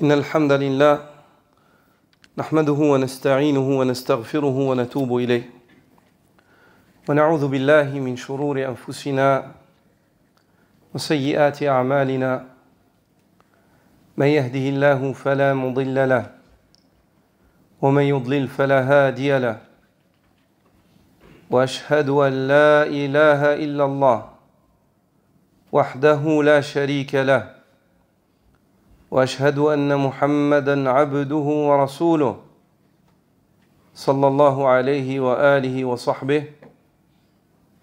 إن الحمد لله نحمده ونستعينه ونستغفره ونتوب إليه ونعوذ بالله من شرور أنفسنا وسيئات أعمالنا من يهده الله فلا مضل له ومن يضلل فلا هادي له وأشهد أن لا إله إلا الله وحده لا شريك له وأشهد أن محمدًا عبده ورسوله صلى الله عليه وآله وصحبه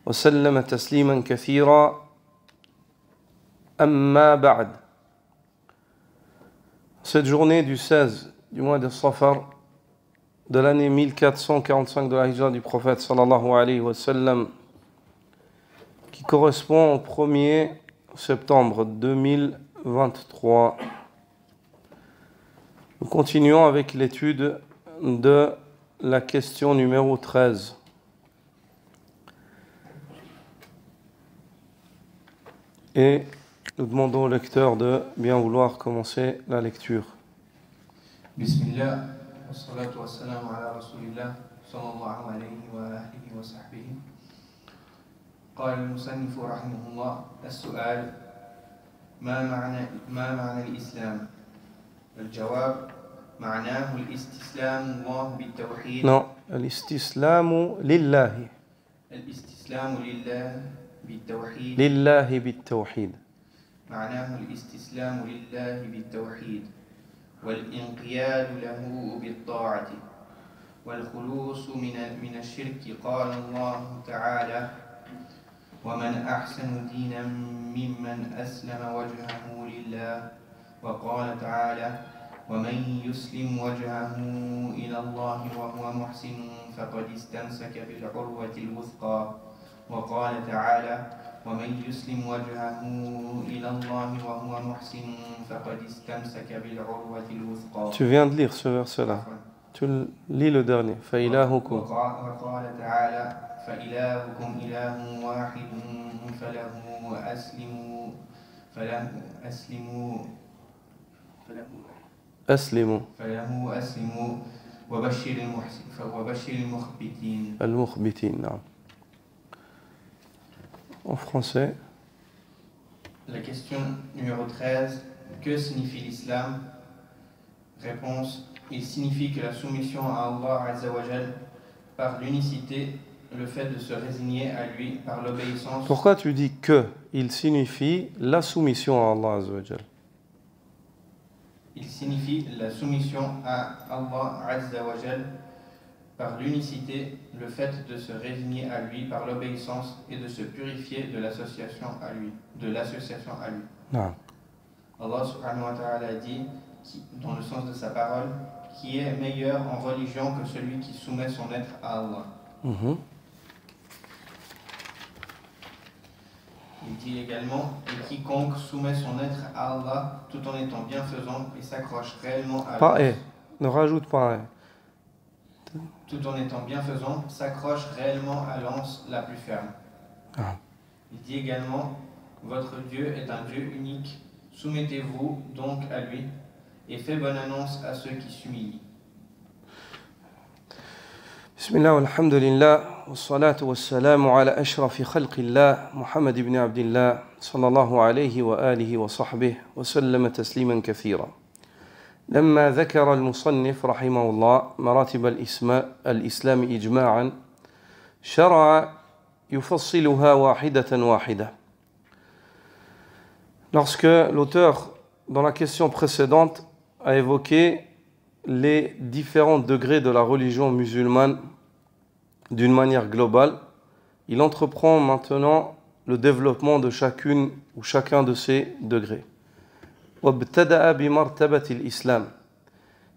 وسلم تسليما كثيرا أما بعد. Cette journée du 16 du mois de Safar de l'année 1445 de la Hijra du prophète sallallahu alayhi wa sallam, qui correspond au 1er septembre 2023. Nous continuons avec l'étude de la question numéro 13. Et nous demandons au lecteur de bien vouloir commencer la lecture. Bismillah, wa salatu wa salam ala rasulillah, sallallahu alayhi wa alihi wa sahbihi. قال المصنف رحمه الله: السؤال: ما معنى الإسلام؟ الجواب: معناه الاستسلام الله بالتوحيد. Non, الاستسلام لله. الاستسلام لله بالتوحيد. لله بالتوحيد. معناه الاستسلام لله بالتوحيد والانقياد له بالطاعة والخلوص من الشرك. قال الله تعالى: ومن أحسن دينا ممن أسلم وجهه لله. وقال تعالى: ومن يسلم وجهه إلى الله وهو محسن فقد استمسك بالعروة الوثقى. وقال تعالى: ومن يسلم وجهه إلى الله وهو محسن فقد استمسك بالعروة الوثقى. Tu viens de lire ce verset-là. Tu lis le dernier. فإلهكم. وقال تعالى: فإلهكم إله واحد فله أسلموا وبشر المخبتين. المخبتين, نعم. En français. La question numéro 13. Que signifie l'islam? Réponse: il signifie que la soumission à Allah Azza wa Jal par l'unicité, le fait de se résigner à lui par l'obéissance. Pourquoi tu dis que? Il signifie la soumission à Allah Azza wa Jal. Il signifie la soumission à Allah Azza wa Jal par l'unicité, le fait de se résigner à lui par l'obéissance et de se purifier de l'association à lui. Non. Allah subhanahu wa ta'ala dit, dans le sens de sa parole, qui est meilleur en religion que celui qui soumet son être à Allah. Il dit également: et quiconque soumet son être à Allah tout en étant bienfaisant et s'accroche réellement à pas et, ne rajoute pas et. Tout en étant bienfaisant, s'accroche réellement à l'anse la plus ferme. Il dit également: votre Dieu est un Dieu unique, soumettez-vous donc à lui et faites bonne annonce à ceux qui s'humilient. Bismillah walhamdulillah wassalatu wassalamu ala ashrafi khalqillah Muhammad ibn Abdillah sallallahu alayhi wa alihi wa sahbihi wa sallama tasliman kathira. لما ذكر المصنف رحمه الله مراتب الإسلام إجماعا شرع يفصلها واحدة واحدة. Lorsque l'auteur, dans la question précédente, a évoqué les différents degrés de la religion musulmane d'une manière globale, il entreprend maintenant le développement de chacune ou chacun de ces degrés.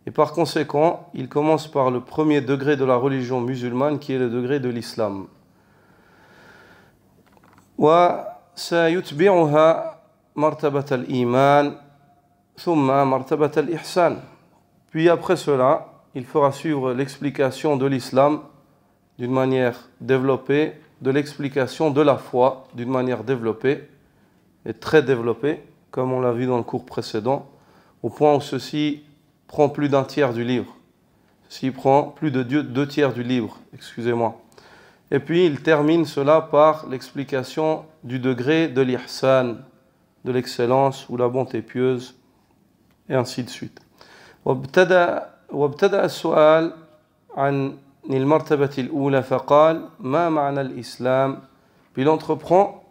Et par conséquent, il commence par le premier degré de la religion musulmane, qui est le degré de l'islam. Puis après cela, il fera suivre l'explication de l'islam d'une manière développée, de l'explication de la foi d'une manière développée et très développée, comme on l'a vu dans le cours précédent, au point où ceci prend plus d'un tiers du livre. Ceci prend plus de 2 tiers du livre, excusez-moi. Et puis il termine cela par l'explication du degré de l'ihsan, de l'excellence ou la bonté pieuse, et ainsi de suite. وابتدأ السؤال عن المرتبة الأولى فقال ما معنى الإسلام. Puis il entreprend,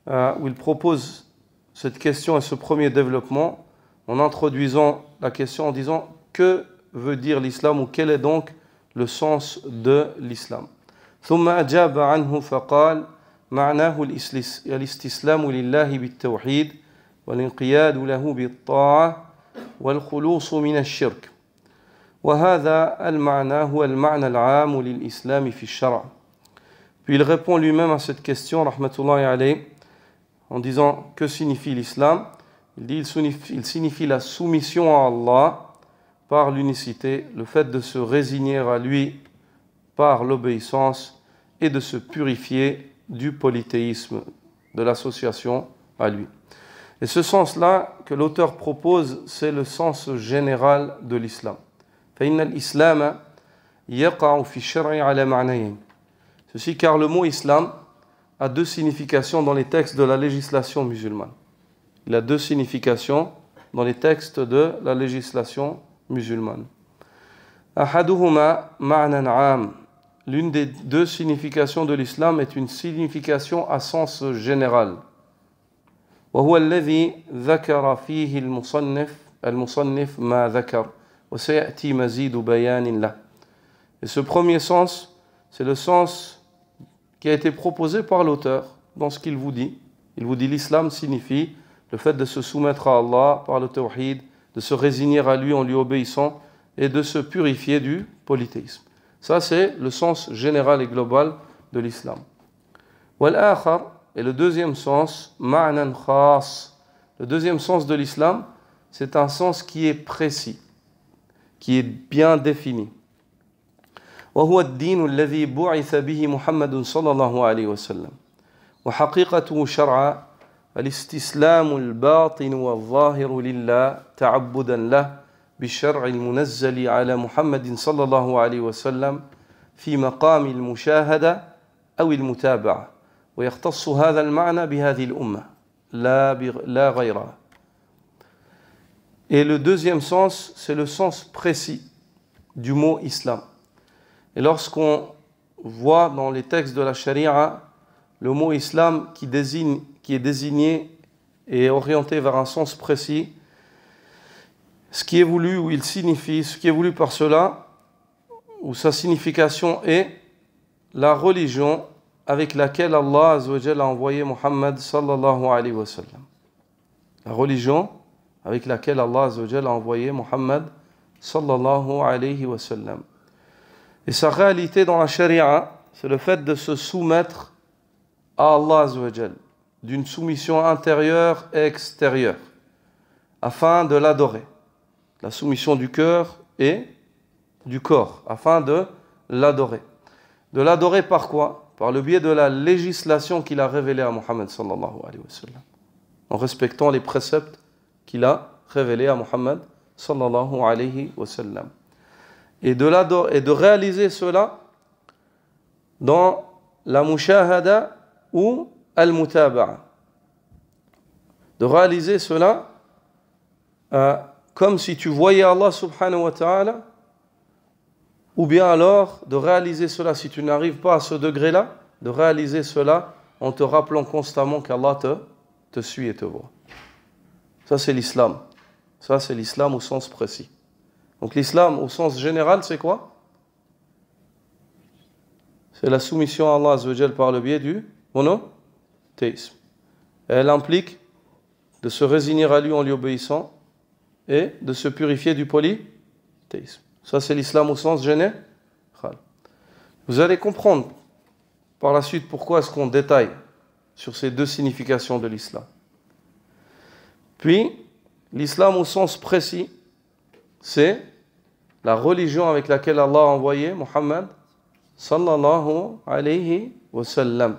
où il propose cette question et ce premier développement en introduisant la question en disant que veut dire l'islam ou quel est donc le sens de l'islam. ثم أجاب عنه فقال معناه الاستسلام لله بالتوحيد والانقياد له بالطاعة والخلوص من الشرك وهذا المعنى هو المعنى العام للإسلام في الشرع. Puis il répond lui-même à cette question, rahmatullahi alayh, en disant que signifie l'islam. Il dit il signifie la soumission à Allah par l'unicité, le fait de se résigner à lui par l'obéissance et de se purifier du polythéisme, de l'association à lui. Et ce sens-là que l'auteur propose, c'est le sens général de l'islam. فإن الإسلام يقع في الشرع على معنيين. Ceci car le mot islam a 2 significations dans les textes de la législation musulmane. Il a 2 significations dans les textes de la législation musulmane. أحدهما معنى عام. L'une des 2 significations de l'islam est une signification à sens général. وهو الذي ذكر فيه المصنف ما ذكر وسيأتي مزيد بيان له. Et ce premier sens, c'est le sens qui a été proposé par l'auteur dans ce qu'il vous dit. Il vous dit l'islam signifie le fait de se soumettre à Allah par le tawhid, de se résigner à lui en lui obéissant et de se purifier du polythéisme. Ça, c'est le sens général et global de l'islam. والآخر, et le deuxième sens, معنى خاص. Le deuxième sens de l'islam, c'est un sens qui est précis, qui est bien défini. وهو الدين الذي بعث به محمد صلى الله عليه وسلم وحقيقته شرعا الاستسلام الباطن والظاهر لله تعبدا له بالشرع المنزل على محمد صلى الله عليه وسلم في مقام المشاهدة أو المتابعة ويختص هذا المعنى بهذه الأمة لا غيرها. Et le deuxième sens, c'est le sens précis du mot islam. Et lorsqu'on voit dans les textes de la charia le mot islam qui est désigné et orienté vers un sens précis, ce qui est voulu ou il signifie, ce qui est voulu par cela, ou sa signification est la religion avec laquelle Allah Azza wa Jalla a envoyé Muhammad sallallahu alayhi wa sallam. La religion avec laquelle Allah Azza wa Jalla a envoyé Muhammad sallallahu alayhi wa sallam. Et sa réalité dans la charia, c'est le fait de se soumettre à Allah Azza wa Jalla, d'une soumission intérieure et extérieure, afin de l'adorer. La soumission du cœur et du corps, afin de l'adorer. De l'adorer par quoi? Par le biais de la législation qu'il a révélée à Muhammad sallallahu alayhi wa sallam, en respectant les préceptes qu'il a révélés à Muhammad sallallahu alayhi wa sallam. Et de réaliser cela dans la mushahada ou al-mutaba'a. De réaliser cela comme si tu voyais Allah subhanahu wa ta'ala, ou bien alors de réaliser cela, si tu n'arrives pas à ce degré-là, de réaliser cela en te rappelant constamment qu'Allah te suit et te voit. Ça c'est l'islam. Ça c'est l'islam au sens précis. Donc l'islam au sens général, c'est quoi? C'est la soumission à Allah Azza wa Jalla par le biais du monothéisme. Elle implique de se résigner à lui en lui obéissant et de se purifier du polythéisme. Ça c'est l'islam au sens général. Vous allez comprendre par la suite pourquoi est-ce qu'on détaille sur ces 2 significations de l'islam. Puis, l'islam au sens précis, c'est la religion avec laquelle Allah a envoyé Muhammad sallallahu alayhi wa sallam.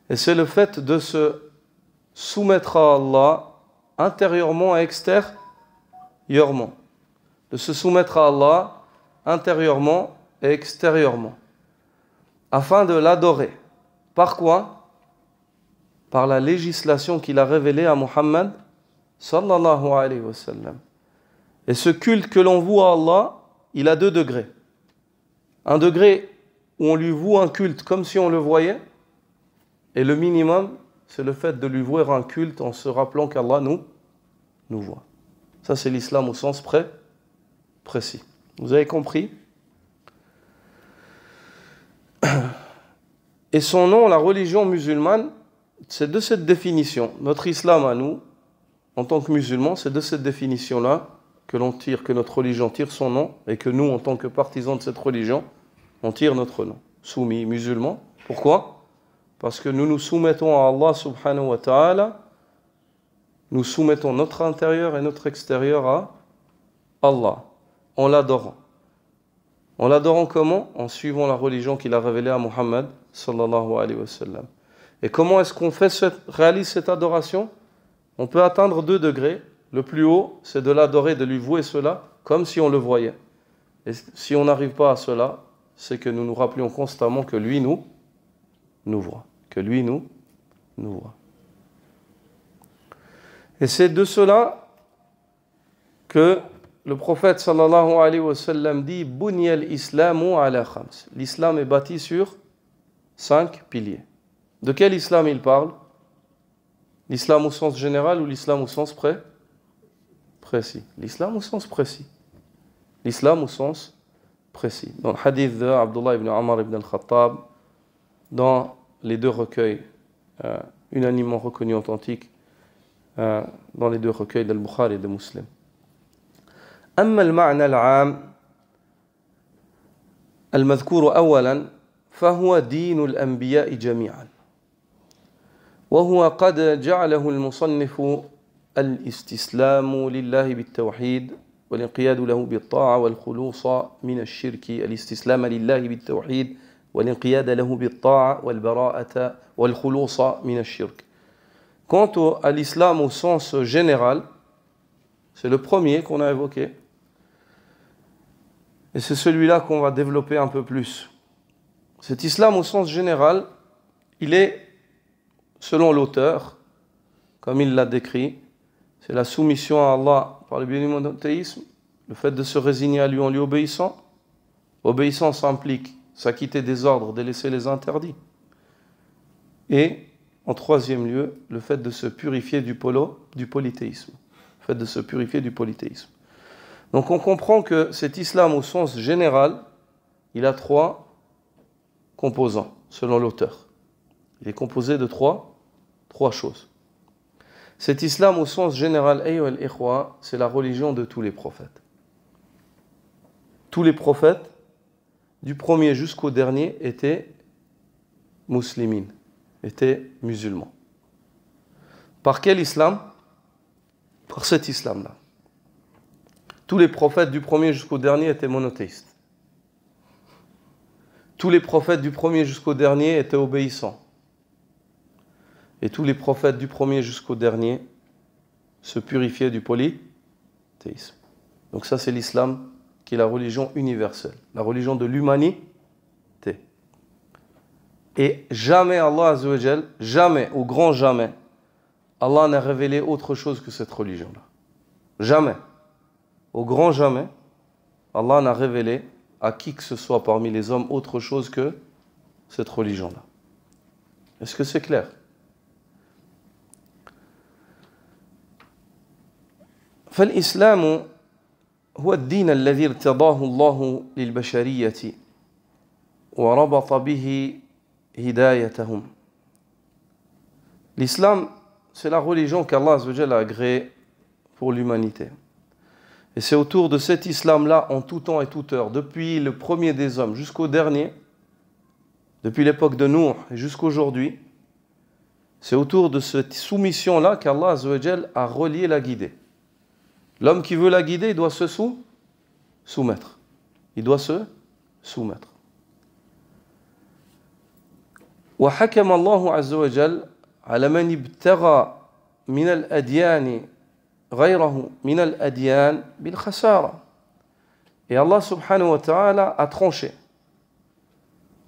Et c'est le fait de se soumettre à Allah intérieurement et de se soumettre à Allah intérieurement et extérieurement, afin de l'adorer. Par quoi? Par la législation qu'il a révélée à Muhammad sallallahu alayhi wa sallam. Et ce culte que l'on voue à Allah, il a deux degrés. Un degré où on lui voue un culte comme si on le voyait, et le minimum, c'est le fait de lui vouer un culte en se rappelant qu'Allah nous voit. Ça, c'est l'islam au sens précis. Vous avez compris? Et son nom, la religion musulmane, c'est de cette définition. Notre islam à nous, en tant que musulmans, c'est de cette définition-là que l'on tire, que notre religion tire son nom, et que nous, en tant que partisans de cette religion, on tire notre nom. Soumis, musulmans. Pourquoi? Parce que nous nous soumettons à Allah subhanahu wa ta'ala, nous soumettons notre intérieur et notre extérieur à Allah, en l'adorant. En l'adorant comment? En suivant la religion qu'il a révélée à Muhammad sallallahu alayhi wa sallam. Et comment est-ce qu'on réalise cette adoration? On peut atteindre 2 degrés. Le plus haut, c'est de l'adorer, de lui vouer cela, comme si on le voyait. Et si on n'arrive pas à cela, c'est que nous nous rappelions constamment que lui nous voit. Que lui nous voit. Et c'est de cela que le prophète sallallahu alayhi wa sallam dit « Bunya al-islamu ala khams ». L'islam est bâti sur 5 piliers. De quel islam il parle? L'islam au sens général ou l'islam au sens précis? L'islam au sens précis. L'islam au sens précis. Dans le hadith de Abdullah ibn Umar ibn al-Khattab, dans les 2 recueils unanimement reconnus authentiques, dans les 2 recueils d'Al-Bukhari et de Muslim. أما المعنى العام المذكور أولا فهو دين الأنبياء جميعا وهو قد جعله المصنف الاستسلام لله بالتوحيد والانقياد له بالطاعة والخلوص من الشرك الاستسلام لله بالتوحيد والانقياد له بالطاعة والبراءة والخلوص من الشرك. Quant à l'islam au sens général, c'est le premier qu'on a évoqué. Et c'est celui-là qu'on va développer un peu plus. Cet islam au sens général, il est, selon l'auteur, comme il l'a décrit, c'est la soumission à Allah par le biais du monothéisme, le fait de se résigner à lui en lui obéissant. Obéissance implique s'acquitter des ordres, délaisser les interdits. Et, en 3e lieu, le fait de se purifier du polythéisme. Le fait de se purifier du polythéisme. Donc on comprend que cet islam au sens général, il a 3 composants, selon l'auteur. Il est composé de 3 choses. Cet islam au sens général, ayyuha al-ikhwa, c'est la religion de tous les prophètes. Tous les prophètes, du premier jusqu'au dernier, étaient muslimines, étaient musulmans. Par quel islam? Par cet islam-là. Tous les prophètes du premier jusqu'au dernier étaient monothéistes. Tous les prophètes du premier jusqu'au dernier étaient obéissants. Et tous les prophètes du premier jusqu'au dernier se purifiaient du polythéisme. Donc ça, c'est l'islam qui est la religion universelle, la religion de l'humanité. Et jamais Allah Azza wa Jal, jamais, au grand jamais, Allah n'a révélé autre chose que cette religion-là. Jamais. Au grand jamais, Allah n'a révélé à qui que ce soit parmi les hommes autre chose que cette religion-là. Est-ce que c'est clair? فالإسلام هو الدين الذي ارتضاه الله للبشرية وربط به هدايتهم. L'islam, c'est la religion qu'Allah Azza wa Jalla a agréée pour l'humanité. Et c'est autour de cet islam-là, en tout temps et toute heure, depuis le premier des hommes jusqu'au dernier, depuis l'époque de Nuh et jusqu'aujourd'hui, c'est autour de cette soumission-là qu'Allah Azza wa Jalla a relié la guidée. L'homme qui veut la guider, il doit se soumettre. Il doit se soumettre. وحكم الله عز وجل على من ابتغى من الأديان غيره من الأديان بالخسارة. Et Allah subhanahu wa ta'ala a tranché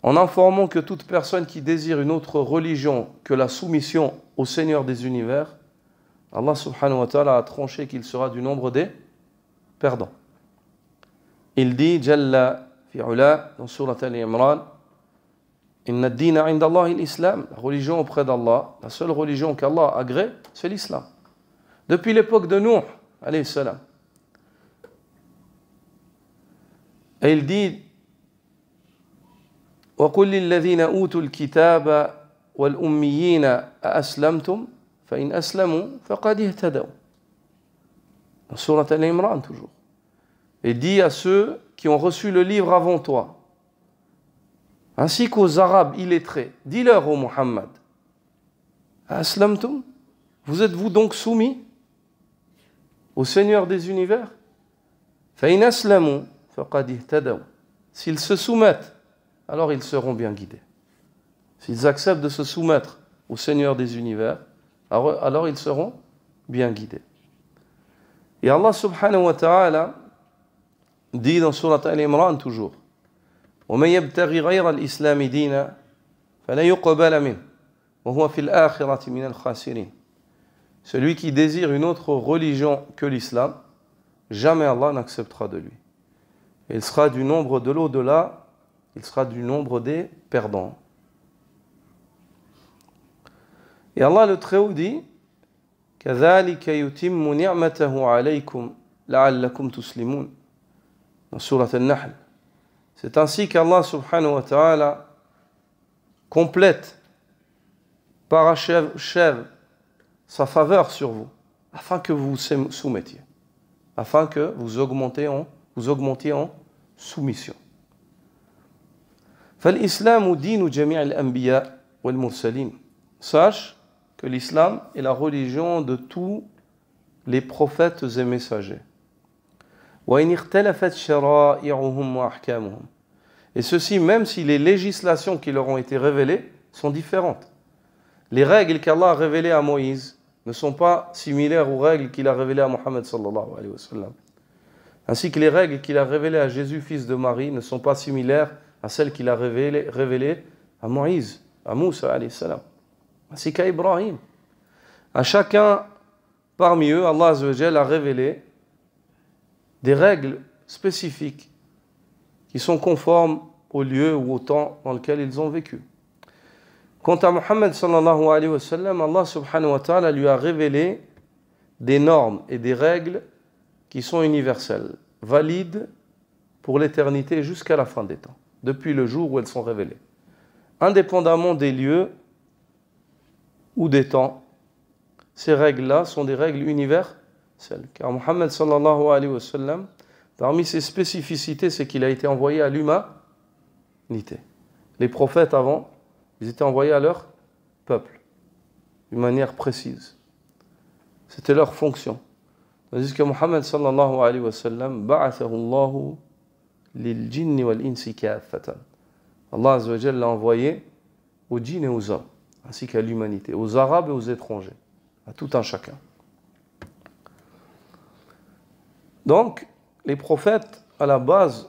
en informant que toute personne qui désire une autre religion que la soumission au Seigneur des univers, Allah subhanahu wa ta'ala a tranché qu'il sera du nombre des perdants. Il dit, Jalla fi'ula, dans Surat Al-Imran, Inna ad-dina 'inda Allah l'islam, la religion auprès d'Allah, la seule religion qu'Allah agrée, c'est l'islam. Depuis l'époque de Nuh, alayhi salam. Et il dit, وَقُلْ لِلَّذِينَ أُوتُوا الْكِتَابَ وَالْأُمِّيِّينَ أَأَسْلَمْتُمْ فَإِنْ أَسْلَمُوا فَقَدِ اهْتَدَوْا. Dans Surat Al-Imran toujours. Et dit à ceux qui ont reçu le livre avant toi, ainsi qu'aux Arabes illettrés, dis-leur, ô Muhammad, Aslamtum, vous êtes-vous donc soumis au Seigneur des univers? فَإِنْ أَسْلَمُوا فَقَدِ اهْتَدَوْا. S'ils se soumettent, alors ils seront bien guidés. S'ils acceptent de se soumettre au Seigneur des univers, alors ils seront bien guidés. Et Allah subhanahu wa ta'ala dit dans Surat Al-Imran toujours, وَمَنْ يَبْتَغِ غَيْرَ الْإِسْلَامِ دِينًا فَلَا يُقْبَلَ مِنْهُ وَهُوَ فِي الْآخِرَةِ مِنَ الْخَاسِرِينَ. Celui qui désire une autre religion que l'islam, jamais Allah n'acceptera de lui. Il sera du nombre de l'au-delà, il sera du nombre des perdants. Et Allah le Très-Haut dit, كَذَلِكَ يُتِمُّ نِعْمَتَهُ عَلَيْكُمْ لَعَلَّكُمْ تُسْلِمُونَ. Dans Surat Al-Nahl. C'est ainsi qu'Allah subhanahu wa ta'ala complète, parachève sa faveur sur vous, afin que vous vous soumettiez, afin que vous augmentiez en soumission. فالإسلام دين جميع الأنبياء والمرسلين. Sache que l'islam est la religion de tous les prophètes et messagers. وإن اختلفت شرائعهم وأحكامهم. Et ceci même si les législations qui leur ont été révélées sont différentes. Les règles qu'Allah a révélées à Moïse ne sont pas similaires aux règles qu'il a révélées à Mohammed sallallahu alayhi wa sallam. Ainsi que les règles qu'il a révélées à Jésus, fils de Marie, ne sont pas similaires à celles qu'il a révélées à Moïse, à Moussa alayhi salam, ainsi qu'à Ibrahim. À chacun parmi eux, Allah azza wa jalla a révélé des règles spécifiques qui sont conformes au lieu ou au temps dans lequel ils ont vécu. Quant à Muhammad sallallahu alayhi wa sallam, Allah subhanahu wa ta'ala lui a révélé des normes et des règles qui sont universelles, valides pour l'éternité jusqu'à la fin des temps, depuis le jour où elles sont révélées, indépendamment des lieux ou des temps. Ces règles-là sont des règles universelles, car Muhammad sallallahu alayhi wa sallam, parmi ses spécificités, c'est qu'il a été envoyé à l'humanité. Les prophètes avant, ils étaient envoyés à leur peuple, d'une manière précise. C'était leur fonction. Tandis que Muhammad sallallahu alayhi wa sallam, ba'athahu Allahu lil jinni wal insi kaffatan. Allah azza wa jalla l'a envoyé aux djinns et aux hommes, ainsi qu'à l'humanité, aux Arabes et aux étrangers, à tout un chacun. Donc, les prophètes, à la base,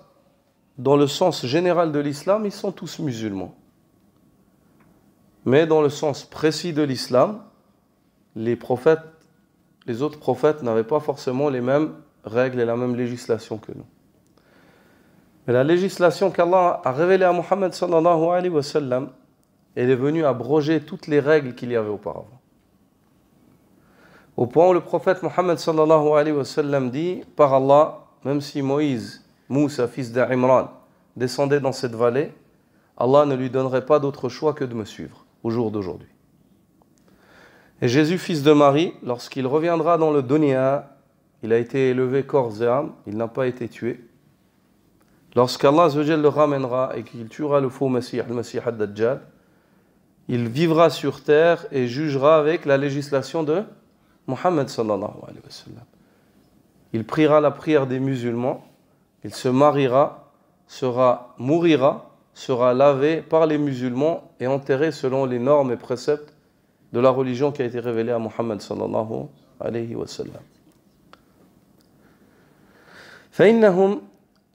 dans le sens général de l'islam, ils sont tous musulmans. Mais dans le sens précis de l'islam, les autres prophètes n'avaient pas forcément les mêmes règles et la même législation que nous. Mais la législation qu'Allah a révélée à Muhammad sallallahu alayhi wa sallam, elle est venue abroger toutes les règles qu'il y avait auparavant. Au point où le prophète Muhammad sallallahu alayhi wa sallam dit, par Allah, même si Moïse, Moussa, fils d'Imran, descendait dans cette vallée, Allah ne lui donnerait pas d'autre choix que de me suivre au jour d'aujourd'hui. Et Jésus, fils de Marie, lorsqu'il reviendra dans le dunya, il a été élevé corps et âme, il n'a pas été tué. Lorsqu'Allah le ramènera et qu'il tuera le faux Messie, le Messie ad-Dajjal, il vivra sur terre et jugera avec la législation de Muhammad sallallahu alayhi wa sallam. Il priera la prière des musulmans, il se mariera, mourira, sera lavé par les musulmans et enterré selon les normes et préceptes de la religion qui a été révélée à Muhammad sallallahu alayhi wa sallam. فإنهم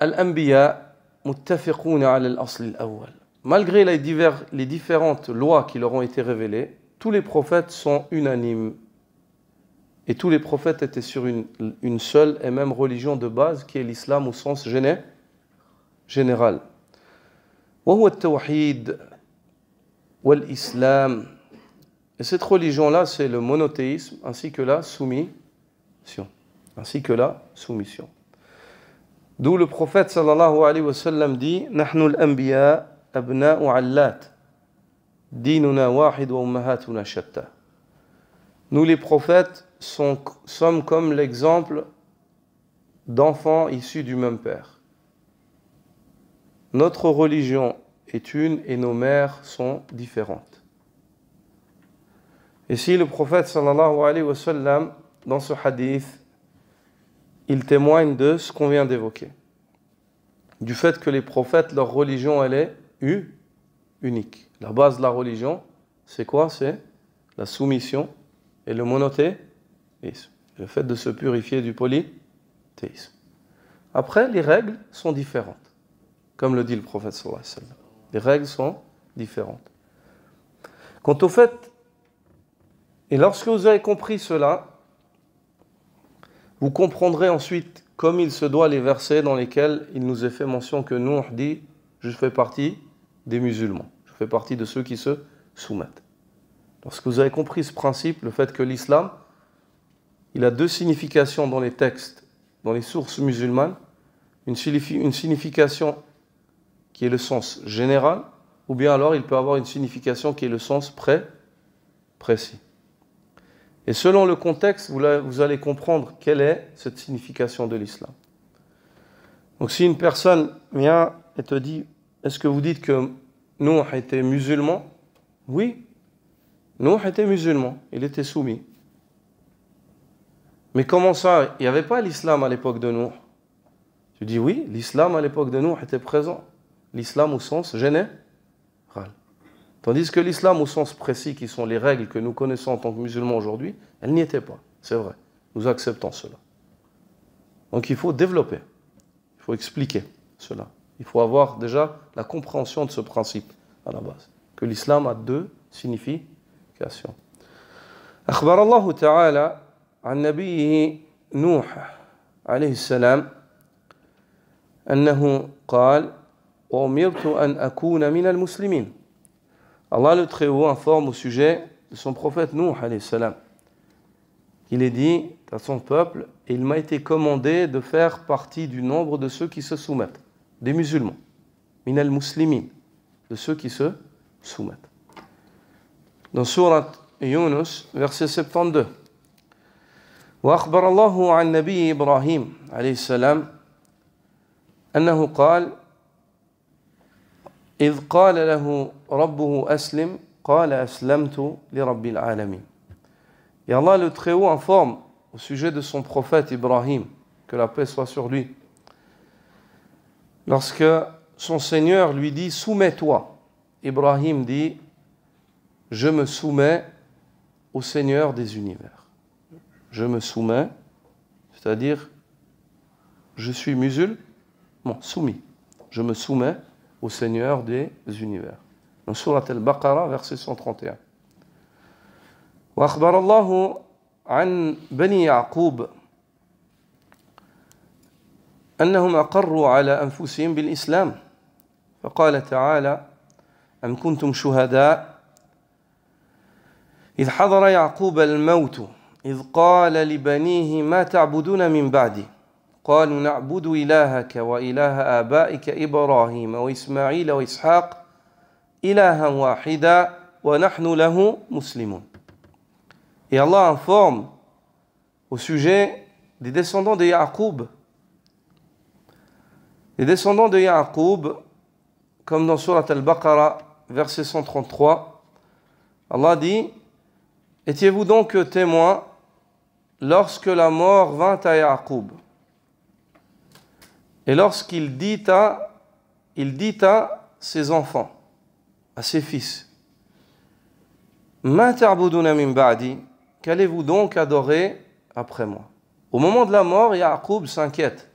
الأنبياء متفقون على الأصل الأول. Malgré les différentes lois qui leur ont été révélées, tous les prophètes sont unanimes. Et tous les prophètes étaient sur une seule et même religion de base, qui est l'islam au sens général. وهو التوحيد والإسلام. Et cette religion-là, c'est le monothéisme ainsi que la soumission. D'où le prophète sallallahu alayhi wa sallam dit نحن الأنبياء أبناء علات ديننا واحد وأمهاتنا شتى. Nous les prophètes sommes comme l'exemple d'enfants issus du même père. Notre religion est une et nos mères sont différentes. Et si le prophète sallallahu alayhi wa sallam, dans ce hadith, il témoigne de ce qu'on vient d'évoquer, du fait que les prophètes, leur religion, elle est unique. La base de la religion, c'est quoi? C'est la soumission et le monothéisme, le fait de se purifier du polythéisme. Après, les règles sont différentes, comme le dit le prophète sallallahu alayhi wa sallam. Les règles sont différentes. Quant au fait, et lorsque vous avez compris cela, vous comprendrez ensuite, comme il se doit, les versets dans lesquels il nous est fait mention que Nuh dit « Je fais partie des musulmans, je fais partie de ceux qui se soumettent ». Lorsque vous avez compris ce principe, le fait que l'islam, il a deux significations dans les textes, dans les sources musulmanes, une signification qui est le sens général, ou bien alors il peut avoir une signification qui est le sens précis. Et selon le contexte, vous allez comprendre quelle est cette signification de l'islam. Donc si une personne vient et te dit « Est-ce que vous dites que Nuh était musulman ?» Oui, Nuh était musulman, il était soumis. Mais comment ça? Il n'y avait pas l'islam à l'époque de Nuh. Tu dis oui, l'islam à l'époque de Nuh était présent. L'islam au sens général. Tandis que l'islam au sens précis, qui sont les règles que nous connaissons en tant que musulmans aujourd'hui, elles n'y étaient pas. C'est vrai. Nous acceptons cela. Donc il faut développer. Il faut expliquer cela. Il faut avoir déjà la compréhension de ce principe à la base. Que l'islam a deux significations. أخبر الله تعالى عن نبيه نوح عليه السلام أنه قال وأمرت أن أكون من المسلمين. Allah le Très-Haut informe au sujet de son prophète Nuh alayhi salam. Il est dit à son peuple, et il m'a été commandé de faire partie du nombre de ceux qui se soumettent, des musulmans, min al-muslimin, de ceux qui se soumettent. Dans Surat Yunus, verset 72. وأخبر الله عن نبي إبراهيم عليه السلام أنه قال إذ قال له ربه أسلم قال أسلمت لرب العالمين. Et Allah le Très-Haut informe au sujet de son prophète Ibrahim, que la paix soit sur lui. Lorsque son Seigneur lui dit « Soumets-toi », Ibrahim dit « Je me soumets au Seigneur des univers. » Je me soumets, c'est-à-dire je suis musulman, soumis. Je me soumets au Seigneur des univers. Dans Surat al-Baqarah, verset 131. وأخبر الله عن بني يعقوب أنهم أقروا على أنفسهم بالإسلام فقال تعالى أم كنتم شهداء إذ حضر يعقوب الموت إذ قال لبنيه ما تعبدون من بعدي قالوا نعبد إلهك وإله آبائك إبراهيم وإسماعيل وإسحاق إلها واحدا ونحن له مسلمون. Et Allah informe au sujet des descendants de Ya'qub. Les descendants de Ya'qub, comme dans Surat al-Baqarah, verset 133, Allah dit « Étiez-vous donc témoins lorsque la mort vint à Ya'qub et lorsqu'il dit à ses enfants, à ses fils, « Ma ta'buduna min ba'di » Qu'allez-vous donc adorer après moi? Au moment de la mort, Ya'qub s'inquiète.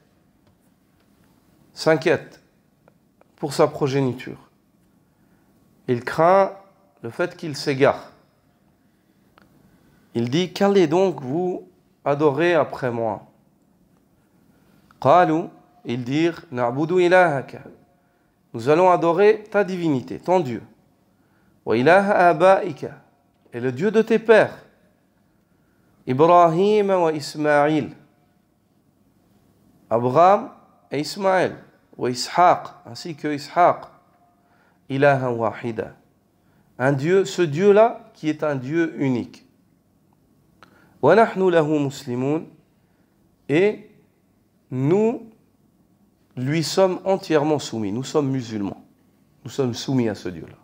s'inquiète pour sa progéniture. Il craint le fait qu'il s'égare. Il dit, qu'allez donc vous adorer après moi? Qalu, ils dirent, na'budu ilahaka. Nous allons adorer ta divinité, ton Dieu. Wa ilaha abaika, et le Dieu de tes pères. Ibrahim wa Ismaïl. Abraham et Ismaël. Wa Ishaq, ainsi que Ishaq. Ilaha wahida. Un Dieu, ce Dieu-là qui est un Dieu unique. Wa nahnu lahu muslimun, et nous lui sommes entièrement soumis. Nous sommes musulmans. Nous sommes soumis à ce Dieu-là.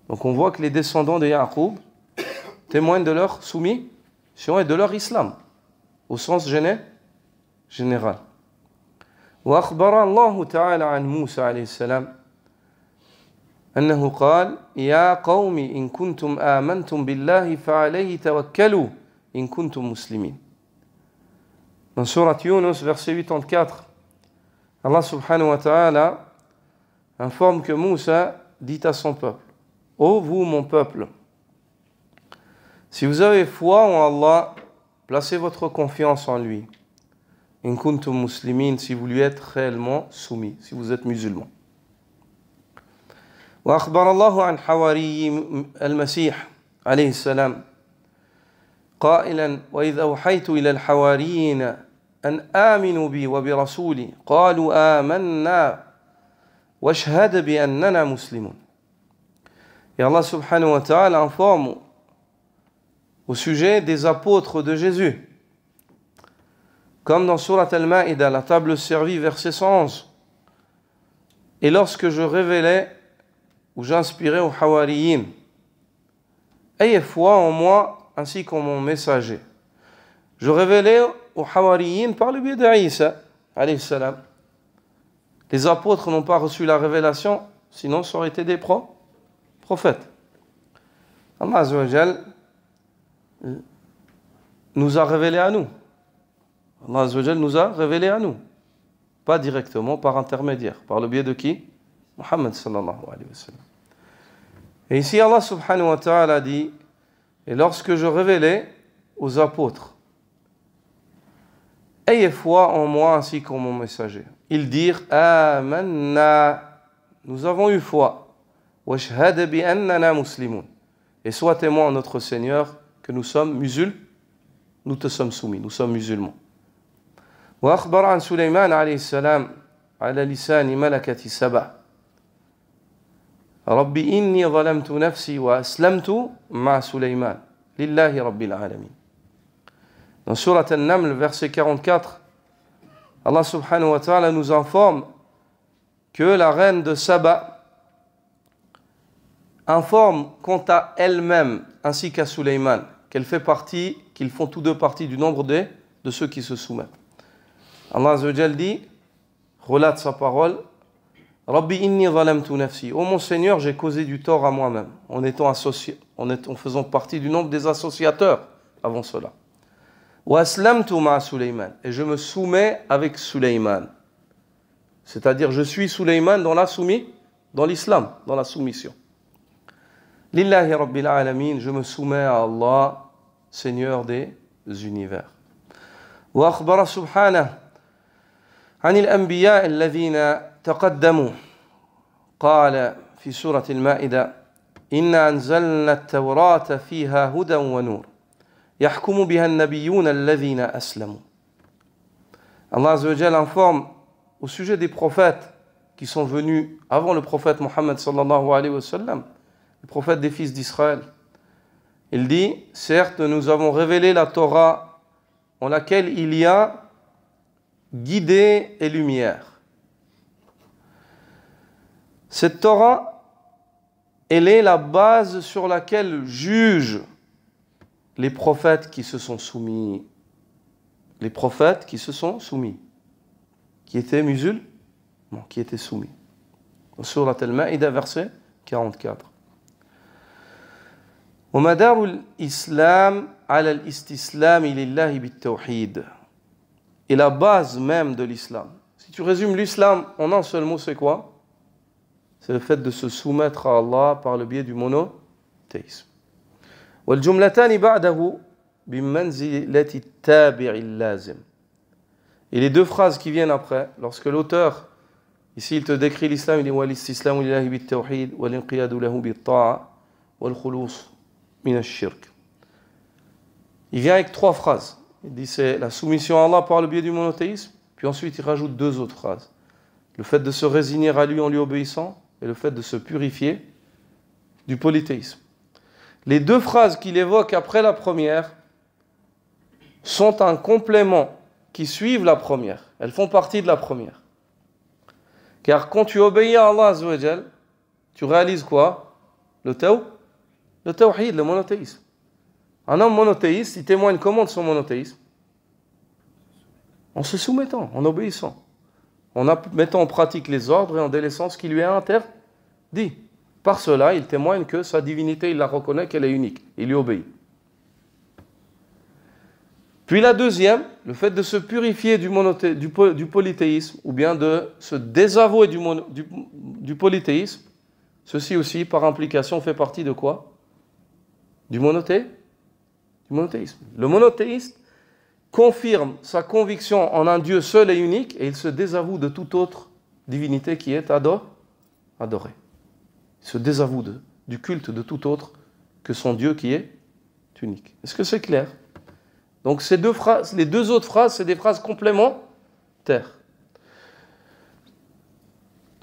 Donc on voit que les descendants de Yaqub témoignent de leur soumission et de leur islam, au sens général. وأخبر الله تعالى عن موسى عليه السلام أنه قال يا قوم إن كنتم آمنتم بالله فعليه توكلوا إن كنتم مسلمين. Dans Surat Yunus, verset 84, Allah subhanahu wa ta'ala informe que Moussa dit à son peuple, ô vous mon peuple, si vous avez foi en Allah, placez votre confiance en lui. In kuntum muslimin, si vous lui êtes réellement soumis, si vous êtes musulman. وأخبر الله عن حواري المسيح عليه السلام قائلا وإذ أوحيت إلى الحواريين أن آمنوا بي وبرسولي قالوا آمنا واشهد بأننا مسلمون. Et Allah subhanahu wa ta'ala informe au sujet des apôtres de Jésus. Comme dans Surat Al-Ma'ida, la table servie, verset 111. Et lorsque je révélais ou j'inspirais aux Hawariyin, ayez foi en moi ainsi qu'en mon messager. Je révélais aux Hawariyin par le biais d'Isa, alayhi salam. Les apôtres n'ont pas reçu la révélation, sinon ça aurait été des prophètes. Allah Azza wa Jal nous a révélé à nous. Allah Azza wa Jal nous a révélé à nous. Pas directement, par intermédiaire. Par le biais de qui? Muhammad sallallahu alayhi wa sallam. Et ici Allah subhanahu wa ta'ala dit, et lorsque je révélais aux apôtres, ayez foi en moi ainsi qu'en mon messager. Ils dirent, Amanna, nous avons eu foi. Washhad bi annana muslimun. Et sois témoin, notre Seigneur, que nous sommes musulmans, nous te sommes soumis, nous sommes musulmans. وأخبر عن سليمان عليه السلام على لسان ملكة سبأ رب إني ظلمت نفسي وأسلمت مع سليمان لله رب العالمين. Dans Surat An-Naml, verset 44, Allah subhanahu wa ta'ala nous informe que la reine de Saba informe quant à elle-même ainsi qu'à Sulayman qu'elle fait partie, qu'ils font tous deux partie du nombre de ceux qui se soumettent. Allah Azza wa Jal dit, relate sa parole, Rabbi inni zalamtu nafsi. Oh mon Seigneur, j'ai causé du tort à moi-même, en faisant partie du nombre des associateurs avant cela. Wa aslamtu ma'a Sulayman. Et je me soumets avec Sulayman. C'est-à-dire, je suis Sulayman dans l'islam, dans la soumission. Lillahi Rabbil Alamin, je me soumets à Allah, Seigneur des univers. Wa akhbara subhanahu عن الأنبياء الذين تقدموا قال في سورة المائدة إنا أنزلنا التوراة فيها هدى ونور يحكم بها النبيون الذين أسلموا. Allah Azza wa Jal informe au sujet des prophètes qui sont venus avant le prophète Mohammed sallallahu alayhi wa sallam, le prophète des fils d'Israël. Il dit, certes nous avons révélé la Torah en laquelle il y a guidée et lumière. Cette Torah, elle est la base sur laquelle jugent les prophètes qui se sont soumis. Les prophètes qui se sont soumis. Qui étaient musulmans, qui étaient soumis. Surat Al-Ma'ida, verset 44. ومدار الإسلام على الاستسلام لله بالتوحيد. Et la base même de l'islam, Si tu résumes l'islam en un seul mot, c'est quoi? C'est le fait de se soumettre à Allah par le biais du monothéisme. وَالْجُمْلَتَانِ بَعْدَهُ بِمَنْزِلَةِ التَّابِعِ اللَّازِمِ. Et les deux phrases qui viennent après, lorsque l'auteur, ici il te décrit l'islam, il dit وَالْإِسْتِسْلَامُ لِلَّهِ بِالتَّوْحِيدِ وَالْإِنْقِيَادُ لَهُ بِالطَّاعَةِ وَالْخُلُوصُ مِنَ الشِّرْكِ. Il vient avec trois phrases. Il dit c'est la soumission à Allah par le biais du monothéisme, puis ensuite il rajoute deux autres phrases. Le fait de se résigner à lui en lui obéissant et le fait de se purifier du polythéisme. Les deux phrases qu'il évoque après la première sont un complément qui suivent la première. Elles font partie de la première. Car quand tu obéis à Allah Azza wa Jal, tu réalises quoi? Le tawhid, le monothéisme. Un homme monothéiste, il témoigne comment de son monothéisme? En se soumettant, en obéissant, en mettant en pratique les ordres et en délaissant ce qui lui est interdit. Par cela, il témoigne que sa divinité, il la reconnaît qu'elle est unique. Il lui obéit. Puis la deuxième, le fait de se purifier du polythéisme, ou bien de se désavouer du polythéisme, ceci aussi, par implication, fait partie de quoi? Du monothéisme. Le monothéiste confirme sa conviction en un Dieu seul et unique, et il se désavoue de toute autre divinité qui est adorée. Il se désavoue du culte de tout autre que son Dieu qui est unique. Est-ce que c'est clair? Donc ces deux phrases, les deux autres phrases, c'est des phrases complémentaires.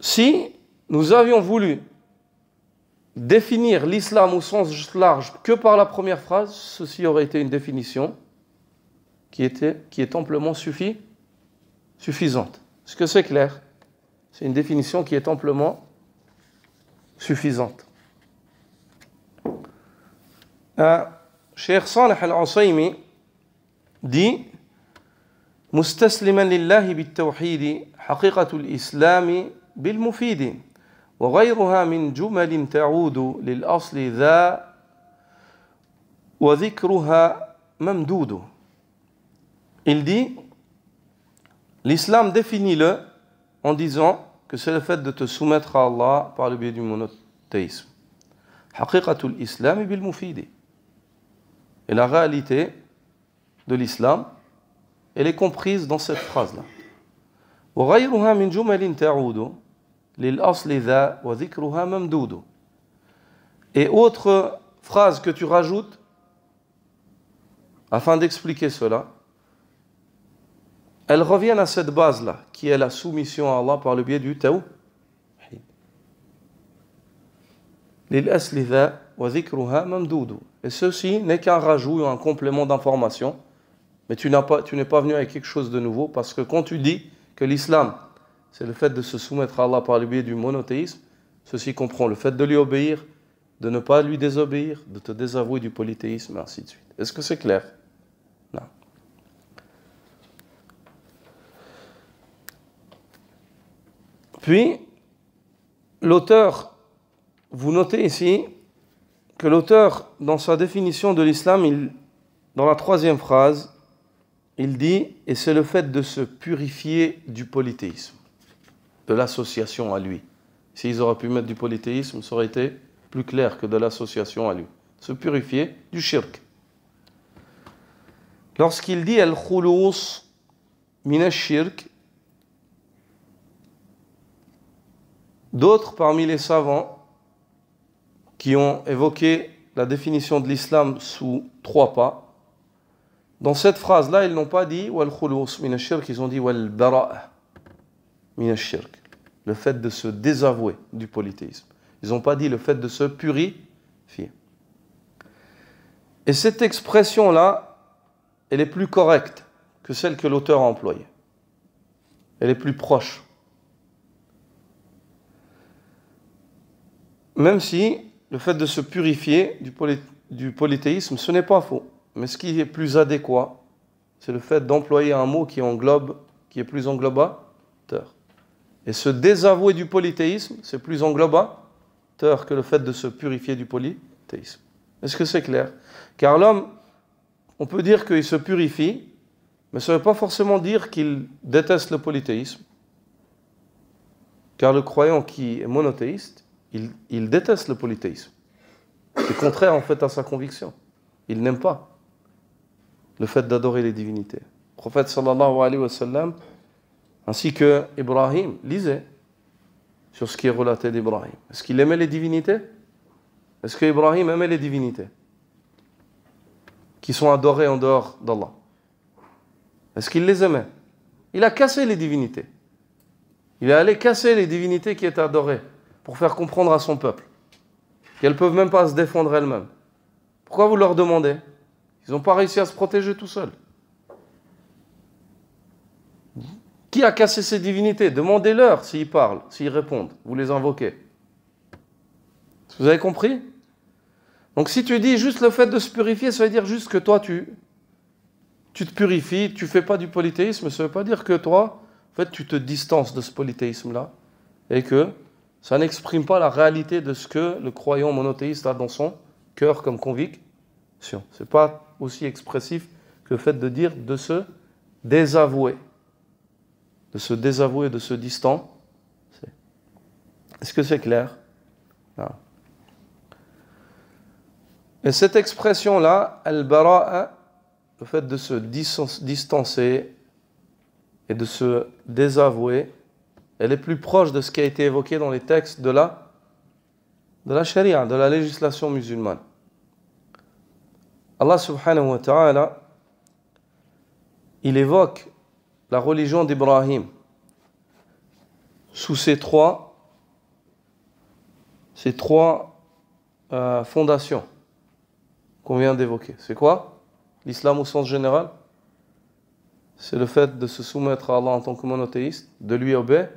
Si nous avions voulu définir l'islam au sens large que par la première phrase, ceci aurait été une définition qui est amplement suffisante. Est-ce que c'est clair? C'est une définition qui est amplement suffisante. Cheikh Salih al-Usaymi dit مستسلما لله بالتوحيد حقيقة الإسلام بالمفيد وغيرها من جمل تعود للأصل ذا وذكرها ممدود. Il dit, l'islam définit-le en disant que c'est le fait de te soumettre à Allah par le biais du monothéisme. Haqiqatul islam bil mufidi. Et la réalité de l'islam, elle est comprise dans cette phrase-là. وغيرها من جمل تعود للأصل ذا وذكرها ممدود. Et autre phrase que tu rajoutes afin d'expliquer cela, elles reviennent à cette base-là, qui est la soumission à Allah par le biais du tawhid. للأصل ذا وذكرها ممدود. Et ceci n'est qu'un rajout ou un complément d'information, mais tu n'es pas venu avec quelque chose de nouveau, parce que quand tu dis que l'islam, c'est le fait de se soumettre à Allah par le biais du monothéisme, ceci comprend le fait de lui obéir, de ne pas lui désobéir, de te désavouer du polythéisme, et ainsi de suite. Est-ce que c'est clair? Non. Puis, l'auteur, vous notez ici que l'auteur, dans sa définition de l'islam, dans la troisième phrase, il dit, et c'est le fait de se purifier du polythéisme, de l'association à lui. S'ils auraient pu mettre du polythéisme, ça aurait été plus clair que de l'association à lui. Se purifier du shirk. Lorsqu'il dit al-khulous min ash-shirk, d'autres parmi les savants qui ont évoqué la définition de l'islam sous trois pas, dans cette phrase-là, ils n'ont pas dit wal-khulous min ash-shirk, ils ont dit wal-bara'a min ash-shirk, le fait de se désavouer du polythéisme. Ils n'ont pas dit le fait de se purifier. Et cette expression-là, elle est plus correcte que celle que l'auteur a employée. Elle est plus proche. Même si le fait de se purifier du polythéisme, ce n'est pas faux. Mais ce qui est plus adéquat, c'est le fait d'employer un mot qui est plus englobateur. Et se désavouer du polythéisme, c'est plus englobateur que le fait de se purifier du polythéisme. Est-ce que c'est clair? Car l'homme, on peut dire qu'il se purifie, mais ça ne veut pas forcément dire qu'il déteste le polythéisme. Car le croyant qui est monothéiste, il déteste le polythéisme. C'est contraire en fait à sa conviction. Il n'aime pas le fait d'adorer les divinités. Le prophète sallallahu alayhi wa sallam, ainsi que Ibrahim, lisait sur ce qui est relaté d'Ibrahim. Est-ce qu'il aimait les divinités? Est-ce que Ibrahim aimait les divinités qui sont adorées en dehors d'Allah? Est-ce qu'il les aimait? Il a cassé les divinités. Il est allé casser les divinités qui étaient adorées pour faire comprendre à son peuple qu'elles ne peuvent même pas se défendre elles-mêmes. Pourquoi vous leur demandez? Ils n'ont pas réussi à se protéger tout seuls. Qui a cassé ces divinités? Demandez-leur s'ils parlent, s'ils répondent. Vous les invoquez. Vous avez compris? Donc si tu dis juste le fait de se purifier, ça veut dire juste que toi, tu te purifies, tu ne fais pas du polythéisme, ça ne veut pas dire que toi, en fait, tu te distances de ce polythéisme-là et que ça n'exprime pas la réalité de ce que le croyant monothéiste a dans son cœur comme conviction. Ce n'est pas aussi expressif que le fait de dire de se désavouer. De se désavouer, de se distancer. Est-ce que c'est clair? Non. Et cette expression-là, al-bara'a, le fait de se distancer et de se désavouer, elle est plus proche de ce qui a été évoqué dans les textes de la charia, de la législation musulmane. Allah subhanahu wa ta'ala, il évoque la religion d'Ibrahim sous ces trois fondations qu'on vient d'évoquer. C'est quoi? L'islam au sens général, c'est le fait de se soumettre à Allah en tant que monothéiste, de lui obéir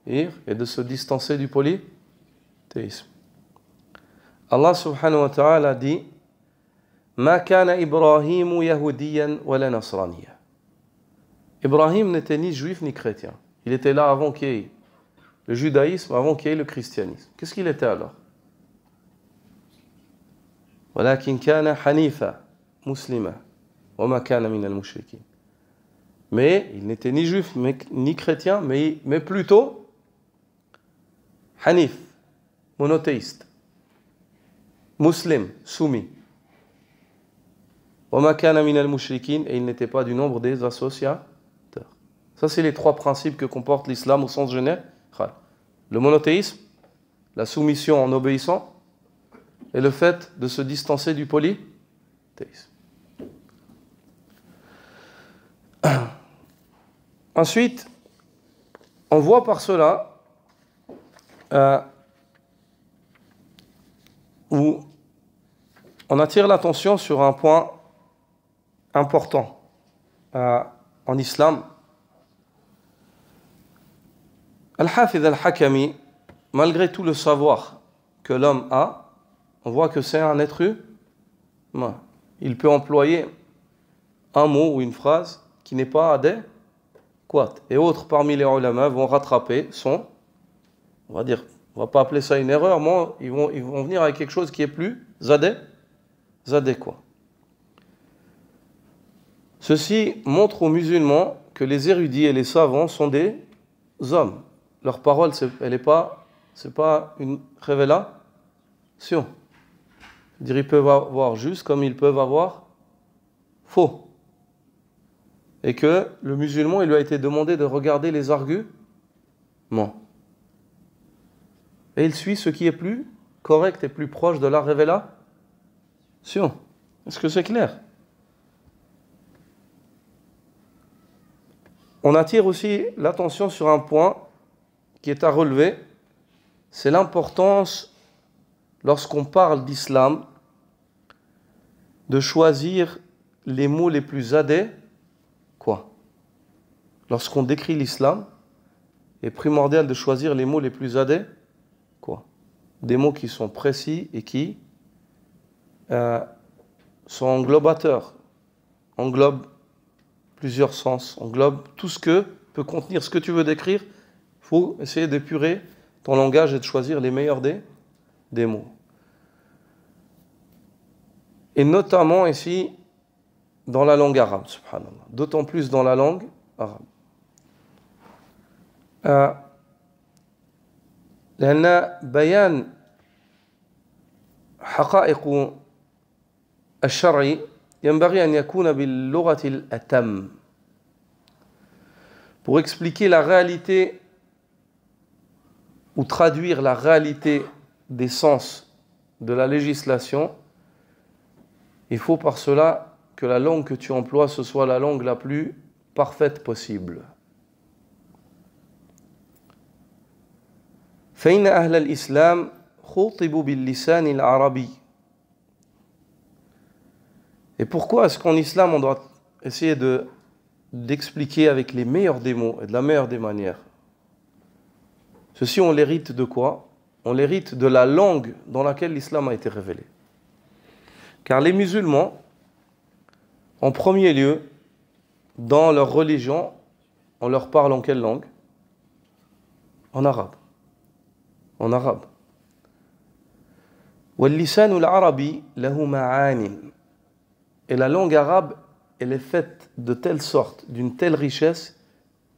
et de se distancer du polythéisme. Allah subhanahu wa ta'ala dit Ma kana Ibrahimu yahudiyan wala nasraniya. Ibrahim n'était ni juif ni chrétien. Il était là avant qu'il y ait le judaïsme, avant qu'il y ait le christianisme. Qu'est-ce qu'il était alors? Walakin kana hanifa muslima wa ma kana min al-mushrikin. Mais il n'était ni juif ni chrétien, mais plutôt hanif, monothéiste, musulman, soumis. وَمَا كَانَ مِنَ الْمُشْرِكِينَ, et il n'était pas du nombre des associateurs. Ça, c'est les trois principes que comporte l'islam au sens général. Le monothéisme, la soumission en obéissant, et le fait de se distancer du polythéisme. Ensuite, on voit par cela où on attire l'attention sur un point important en islam. Al-Hafidh al-Hakami, malgré tout le savoir que l'homme a, on voit que c'est un être humain. Il peut employer un mot ou une phrase qui n'est pas adéquate. Et autres parmi les ulama vont rattraper son, on va pas appeler ça une erreur, mais ils vont venir avec quelque chose qui est plus adéquat. Ceci montre aux musulmans que les érudits et les savants sont des hommes. Leur parole, c'est pas une révélation. C'est-à-dire, ils peuvent avoir juste comme ils peuvent avoir faux. Et que le musulman, il lui a été demandé de regarder les arguments. Et il suit ce qui est plus correct et plus proche de la révélation. Est-ce que c'est clair? On attire aussi l'attention sur un point qui est à relever, c'est l'importance, lorsqu'on parle d'islam, de choisir les mots les plus adéquats. Lorsqu'on décrit l'islam, il est primordial de choisir les mots les plus adéquats. Des mots qui sont précis et qui sont englobateurs, englobent plusieurs sens, englobe tout ce que peut contenir ce que tu veux décrire. Il faut essayer d'épurer ton langage et de choisir les meilleurs des mots. Et notamment ici, dans la langue arabe, subhanallah. D'autant plus dans la langue arabe. لأن بيان حقائق الشرع ينبغي أن يكون باللغة الأتم. Pour expliquer la réalité ou traduire la réalité des sens de la législation, il faut par cela que la langue que tu emploies, ce soit la langue la plus parfaite possible. فإن أهل الإسلام خُطِبوا باللسان العربي. Et pourquoi est-ce qu'en islam on doit essayer d'expliquer avec les meilleurs des mots et de la meilleure des manières? Ceci, on l'hérite de quoi? On l'hérite de la langue dans laquelle l'islam a été révélé. Car les musulmans, en premier lieu, dans leur religion, on leur parle en quelle langue? En arabe. En arabe. وَاللِّسَانُ الْعَرَبِ لَهُ مَعَانٍ. Et la langue arabe, elle est faite de telle sorte, d'une telle richesse,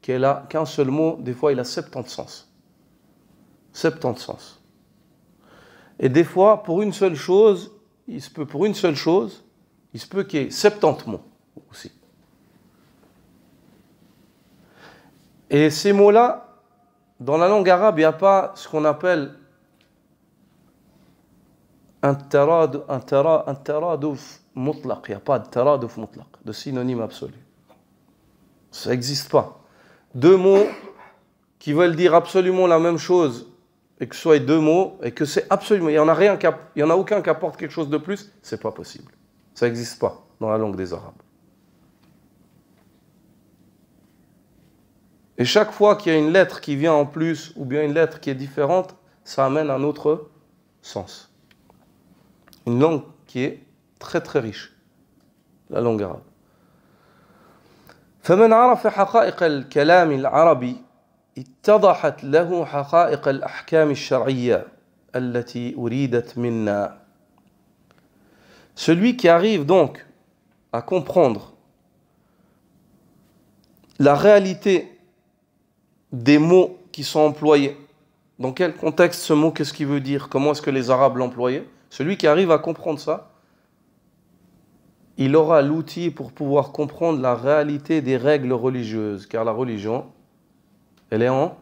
qu'elle a qu'un seul mot, des fois il a 70 sens. 70 sens. Et des fois, pour une seule chose, il se peut qu'il y ait 70 mots aussi. Et ces mots-là, dans la langue arabe, il n'y a pas ce qu'on appelle un taraduf mutlaq. Il n'y a pas de taraduf mutlaq, de synonyme absolu. Ça n'existe pas. Deux mots qui veulent dire absolument la même chose, et que ce soit deux mots, et que c'est absolument, il n'y en a aucun qui apporte quelque chose de plus, c'est pas possible. Ça n'existe pas dans la langue des Arabes. Et chaque fois qu'il y a une lettre qui vient en plus, ou bien une lettre qui est différente, ça amène un autre sens. Une langue qui est très très riche, la langue arabe. فمن عرف حقائق الكلام العربي اتضحت له حقائق الأحكام الشرعية التي أريدت منا. Celui qui arrive donc à comprendre la réalité des mots qui sont employés, dans quel contexte ce mot, qu'est-ce qu'il veut dire, comment est-ce que les Arabes l'employaient, celui qui arrive à comprendre ça, il aura l'outil pour pouvoir comprendre la réalité des règles religieuses, car la religion, elle est en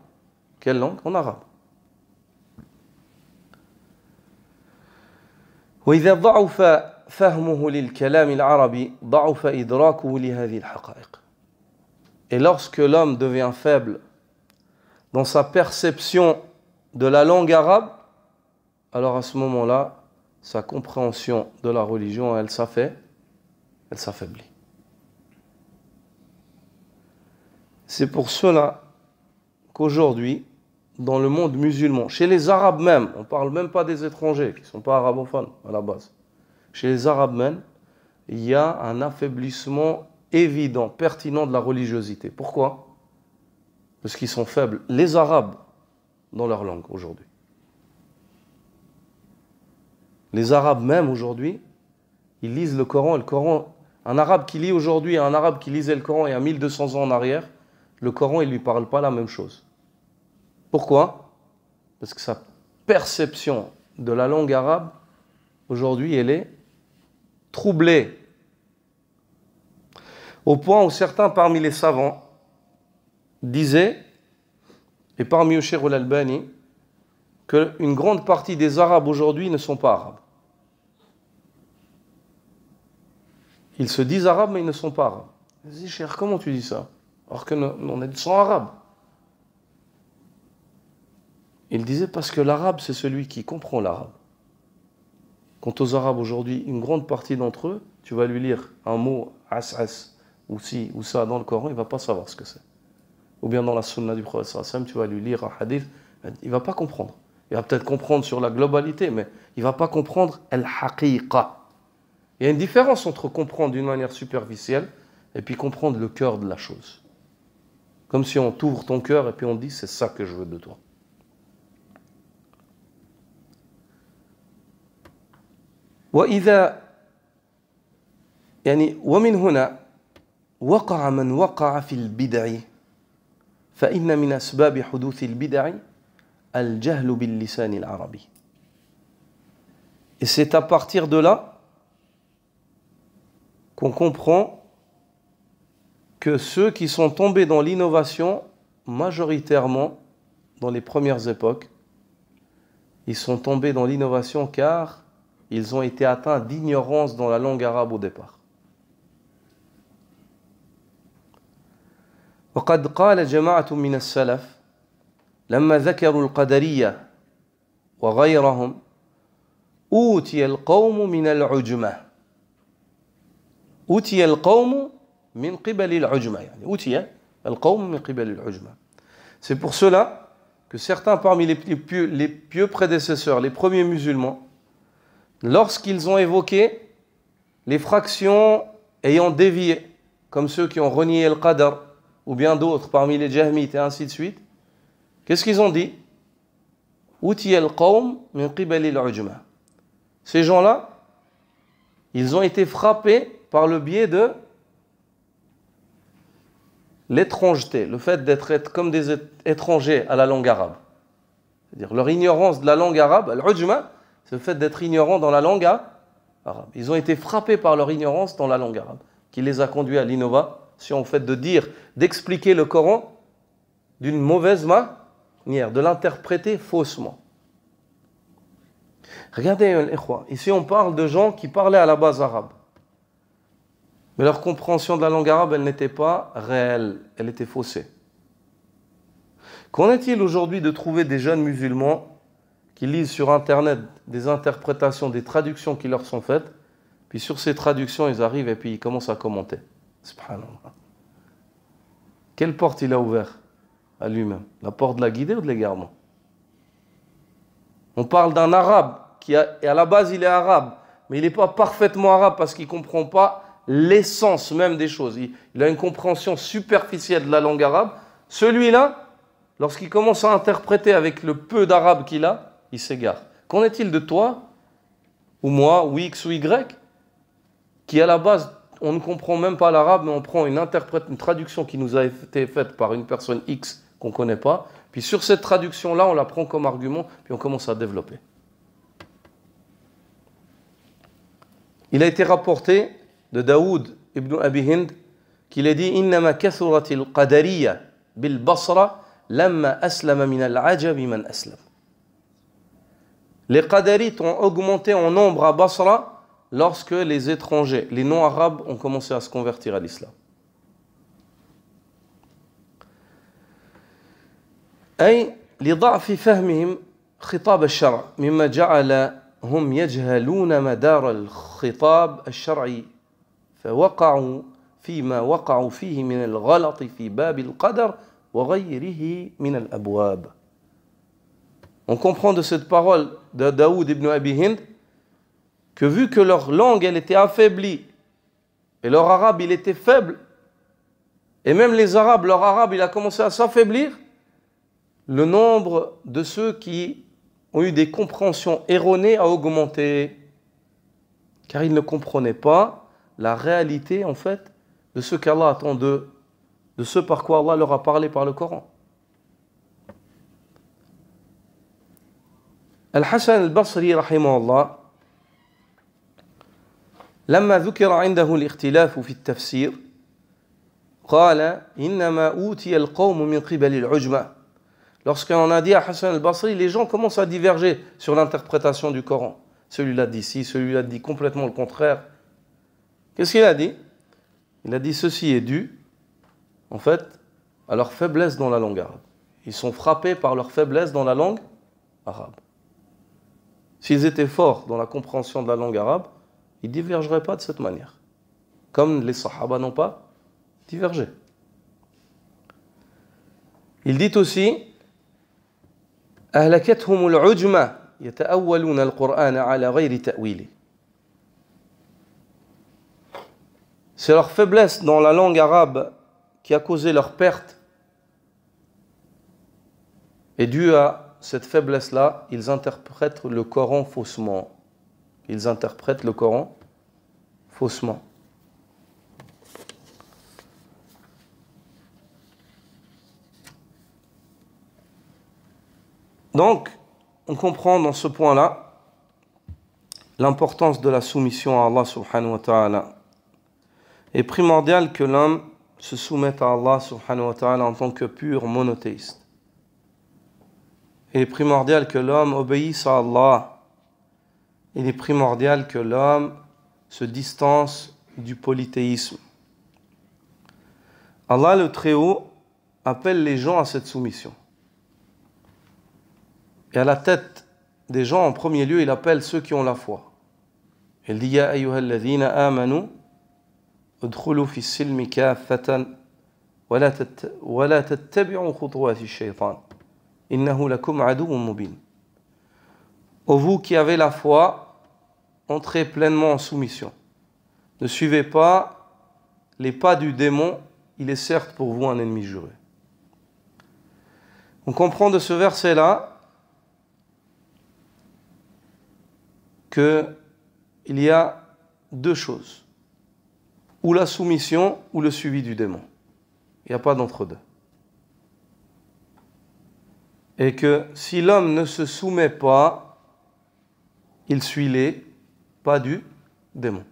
quelle langue? En arabe. وإذا ضعف فهمه للكلام العربي ضعف إدراكه لهذه الحقائق. Et lorsque l'homme devient faible dans sa perception de la langue arabe, alors à ce moment-là, sa compréhension de la religion, elle s'affaiblit. C'est pour cela qu'aujourd'hui, dans le monde musulman, chez les Arabes même, on ne parle même pas des étrangers qui ne sont pas arabophones à la base, chez les Arabes même, il y a un affaiblissement évident, pertinent de la religiosité. Pourquoi? Parce qu'ils sont faibles, les Arabes, dans leur langue aujourd'hui. Les Arabes même aujourd'hui, ils lisent le Coran, et le Coran, un Arabe qui lit aujourd'hui et un Arabe qui lisait le Coran il y a 1200 ans en arrière, le Coran, il ne lui parle pas la même chose. Pourquoi? Parce que sa perception de la langue arabe, aujourd'hui, elle est troublée. Au point où certains parmi les savants disaient, et parmi eux Cheikh al-Albani, qu'une grande partie des Arabes aujourd'hui ne sont pas arabes. Ils se disent arabes, mais ils ne sont pas arabes. Je dis, Cheikh, comment tu dis ça? Alors que nous sommes arabes. Il disait parce que l'arabe, c'est celui qui comprend l'arabe. Quant aux Arabes aujourd'hui, une grande partie d'entre eux, tu vas lui lire un mot, as, ou ci, ou ça dans le Coran, il ne va pas savoir ce que c'est. Ou bien dans la sunna du prophète sallallahu alayhi wa sallam, tu vas lui lire un hadith, il ne va pas comprendre. Il va peut-être comprendre sur la globalité, mais il ne va pas comprendre al-haqiqa. Il y a une différence entre comprendre d'une manière superficielle et puis comprendre le cœur de la chose. Comme si on t'ouvre ton cœur et puis on dit c'est ça que je veux de toi. وإذا يعني ومن هنا وقع من وقع في البدع فإن من أسباب حدوث البدع al-jahlu bil-lisan al-arabi. Et c'est à partir de là qu'on comprend que ceux qui sont tombés dans l'innovation, majoritairement dans les premières époques, ils sont tombés dans l'innovation car ils ont été atteints d'ignorance dans la langue arabe au départ. وقد قال جماعة من السلف لما ذكروا القدرية وغيرهم أوتي القوم من العجمة أوتي القوم من قبل العجمة يعني أوتي القوم من قبل العجمة. C'est pour cela que certains parmi les pieux prédécesseurs, les premiers musulmans, lorsqu'ils ont évoqué les fractions ayant dévié, comme ceux qui ont renié le qadar, ou bien d'autres parmi les jahmites et ainsi de suite, qu'est-ce qu'ils ont dit? Utiya al-qawm min qibali al-ujma. Ces gens-là, ils ont été frappés par le biais de l'étrangeté, le fait d'être comme des étrangers à la langue arabe. C'est-à-dire leur ignorance de la langue arabe, al-ujma, c'est le fait d'être ignorant dans la langue arabe. Ils ont été frappés par leur ignorance dans la langue arabe, qui les a conduits à l'innovation, au fait de dire, d'expliquer le Coran d'une mauvaise manière, de l'interpréter faussement. Regardez, ici on parle de gens qui parlaient à la base arabe. Mais leur compréhension de la langue arabe, elle n'était pas réelle, elle était faussée. Qu'en est-il aujourd'hui de trouver des jeunes musulmans qui lisent sur Internet des interprétations, des traductions qui leur sont faites, puis sur ces traductions, ils arrivent et puis ils commencent à commenter. Subhanallah. Quelle porte il a ouvert à lui-même? La porte de la guidée ou de l'égarement? On parle d'un arabe qui à la base il est arabe, mais il n'est pas parfaitement arabe parce qu'il ne comprend pas l'essence même des choses. Il a une compréhension superficielle de la langue arabe. Celui-là, lorsqu'il commence à interpréter avec le peu d'arabe qu'il a, il s'égare. Qu'en est-il de toi, ou moi, ou X ou Y, qui à la base, on ne comprend même pas l'arabe, mais on prend une traduction qui nous a été faite par une personne X qu'on ne connaît pas, puis sur cette traduction-là, on la prend comme argument, puis on commence à développer. Il a été rapporté de Daoud ibn Abi Hind qu'il a dit « Innama kathuratil qadariya bil Basra lamma aslama min al-ajabi man aslam » Les qadarites ont augmenté en nombre à Basra lorsque les étrangers, les non-arabes, ont commencé à se convertir à l'islam. أي لضعف فهمهم خطاب الشرع مما جعلهم يجهلون مدار الخطاب الشرعي فوقعوا فيما وقعوا فيه من الغلط في باب القدر وغيره من الأبواب. On comprend de cette parole de Daoud ibn Abi Hind que vu que leur langue elle était affaiblie et leur arabe il était faible, et même les arabes, leur arabe il a commencé à s'affaiblir, le nombre de ceux qui ont eu des compréhensions erronées a augmenté, car ils ne comprenaient pas la réalité en fait de ce qu'Allah attend d'eux, de ce par quoi Allah leur a parlé par le Coran. Al-Hasan al-Basri رحمه الله لما ذكر عنده الاختلاف في التفسير قال إنما أوتي القوم من قبل العجمة. Lorsqu'on a dit à Hassan al-Basri, les gens commencent à diverger sur l'interprétation du Coran. Celui-là dit ci, celui-là dit complètement le contraire. Qu'est-ce qu'il a dit? Il a dit ceci est dû, en fait, à leur faiblesse dans la langue arabe. Ils sont frappés par leur faiblesse dans la langue arabe. S'ils étaient forts dans la compréhension de la langue arabe, ils ne divergeraient pas de cette manière. Comme les Sahaba n'ont pas divergé. Il dit aussi أهلكتهم العجمة يتأولون القرآن على غير تأويله. C'est leur faiblesse dans la langue arabe qui a causé leur perte. Et dû à cette faiblesse-là, ils interprètent le Coran faussement. Ils interprètent le Coran faussement. Donc, on comprend dans ce point-là l'importance de la soumission à Allah subhanahu wa ta'ala. Il est primordial que l'homme se soumette à Allah subhanahu wa ta'ala en tant que pur monothéiste. Il est primordial que l'homme obéisse à Allah. Il est primordial que l'homme se distance du polythéisme. Allah le Très-Haut appelle les gens à cette soumission. Et à la tête des gens, en premier lieu, il appelle ceux qui ont la foi. Il dit « Ya ayyuhalladhina amanu udkhulu fi silmi kaffatan wa la tattabi'u khutuwati shaytan innahu lakum aduwwun mubin » Ô vous qui avez la foi, entrez pleinement en soumission. Ne suivez pas les pas du démon, il est certes pour vous un ennemi juré. On comprend de ce verset-là qu'il y a deux choses, ou la soumission ou le suivi du démon. Il n'y a pas d'entre-deux. Et que si l'homme ne se soumet pas, il suit les pas du démon.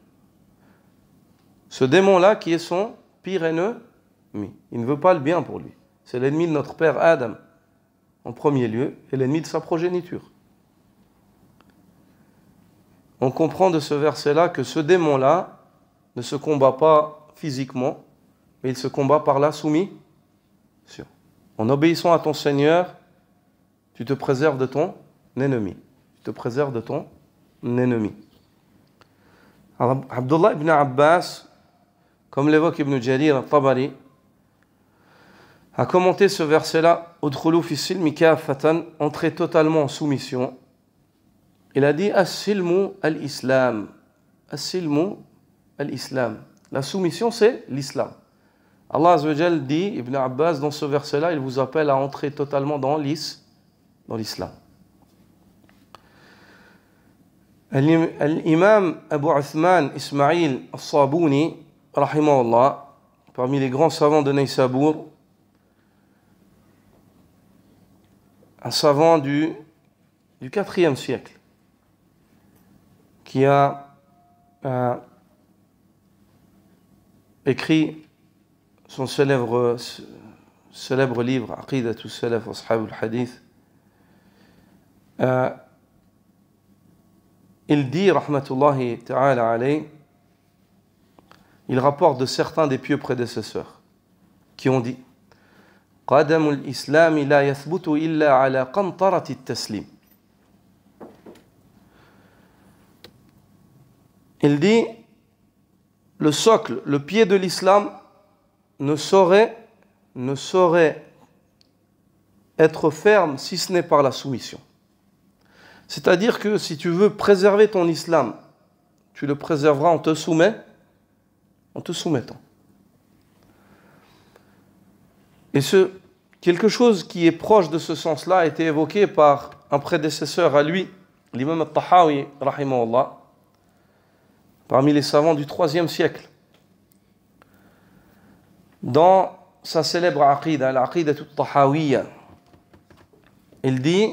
Ce démon-là qui est son pire ennemi. Il ne veut pas le bien pour lui. C'est l'ennemi de notre père Adam, en premier lieu, et l'ennemi de sa progéniture. On comprend de ce verset-là que ce démon-là ne se combat pas physiquement, mais il se combat par la soumission. En obéissant à ton Seigneur, tu te préserves de ton ennemi. Tu te préserves de ton ennemi. Alors, Abdullah ibn Abbas, comme l'évoque Ibn Jarir al-Tabari, a commenté ce verset-là, « Udkhulu fi silmi kaffatan » entrer totalement en soumission. Il a dit « As-silmu al-islam » As-silmu al-islam. La soumission, c'est l'islam. Allah Azza wa Jal dit, Ibn Abbas, dans ce verset-là, il vous appelle à entrer totalement dans l'islam. L'imam Abu Uthman Ismail al-Sabuni, rahimahullah, parmi les grands savants de Naysabur, un savant du 4e siècle, qui a écrit son célèbre livre Aqidatus Salaf wa Ashab al-Hadith. Il dit, rahmatullahi ta'ala alayh, il rapporte de certains des pieux prédécesseurs qui ont dit قدم الإسلام لا يثبت إلا على قنطرة التسليم. Il dit, le socle, le pied de l'islam ne saurait être ferme si ce n'est par la soumission. C'est-à-dire que si tu veux préserver ton islam, tu le préserveras en te soumettant. Et quelque chose qui est proche de ce sens-là a été évoqué par un prédécesseur à lui, l'imam al-Tahawi, rahimahullah, parmi les savants du 3e siècle. Dans sa célèbre aqida, l'aqida al-Tahawiyya, il dit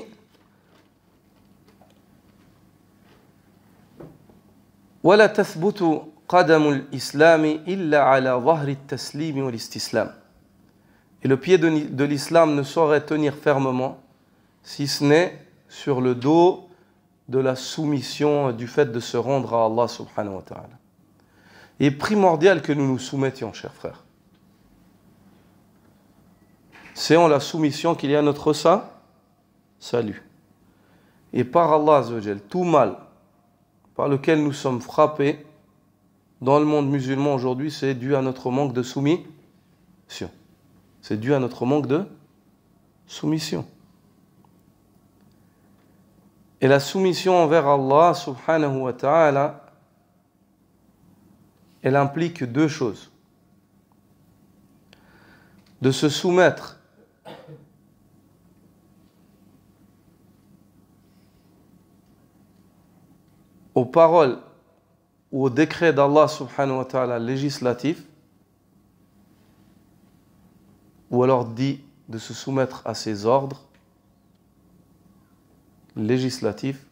ولا تثبت قدم الإسلام إلا على ظهر التسليم والاستسلام. Et le pied de l'islam ne saurait tenir fermement si ce n'est sur le dos de la soumission, du fait de se rendre à Allah subhanahu wa ta'ala. Il est primordial que nous nous soumettions, chers frères. C'est en la soumission qu'il y a notre salut. Et par Allah azza wa jal, tout mal par lequel nous sommes frappés dans le monde musulman aujourd'hui, c'est dû à notre manque de soumission. C'est dû à notre manque de soumission. Et la soumission envers Allah subhanahu wa ta'ala, elle implique deux choses. De se soumettre aux paroles ou aux décrets d'Allah subhanahu wa ta'ala législatifs, ou alors dit de se soumettre à ses ordres, législatif,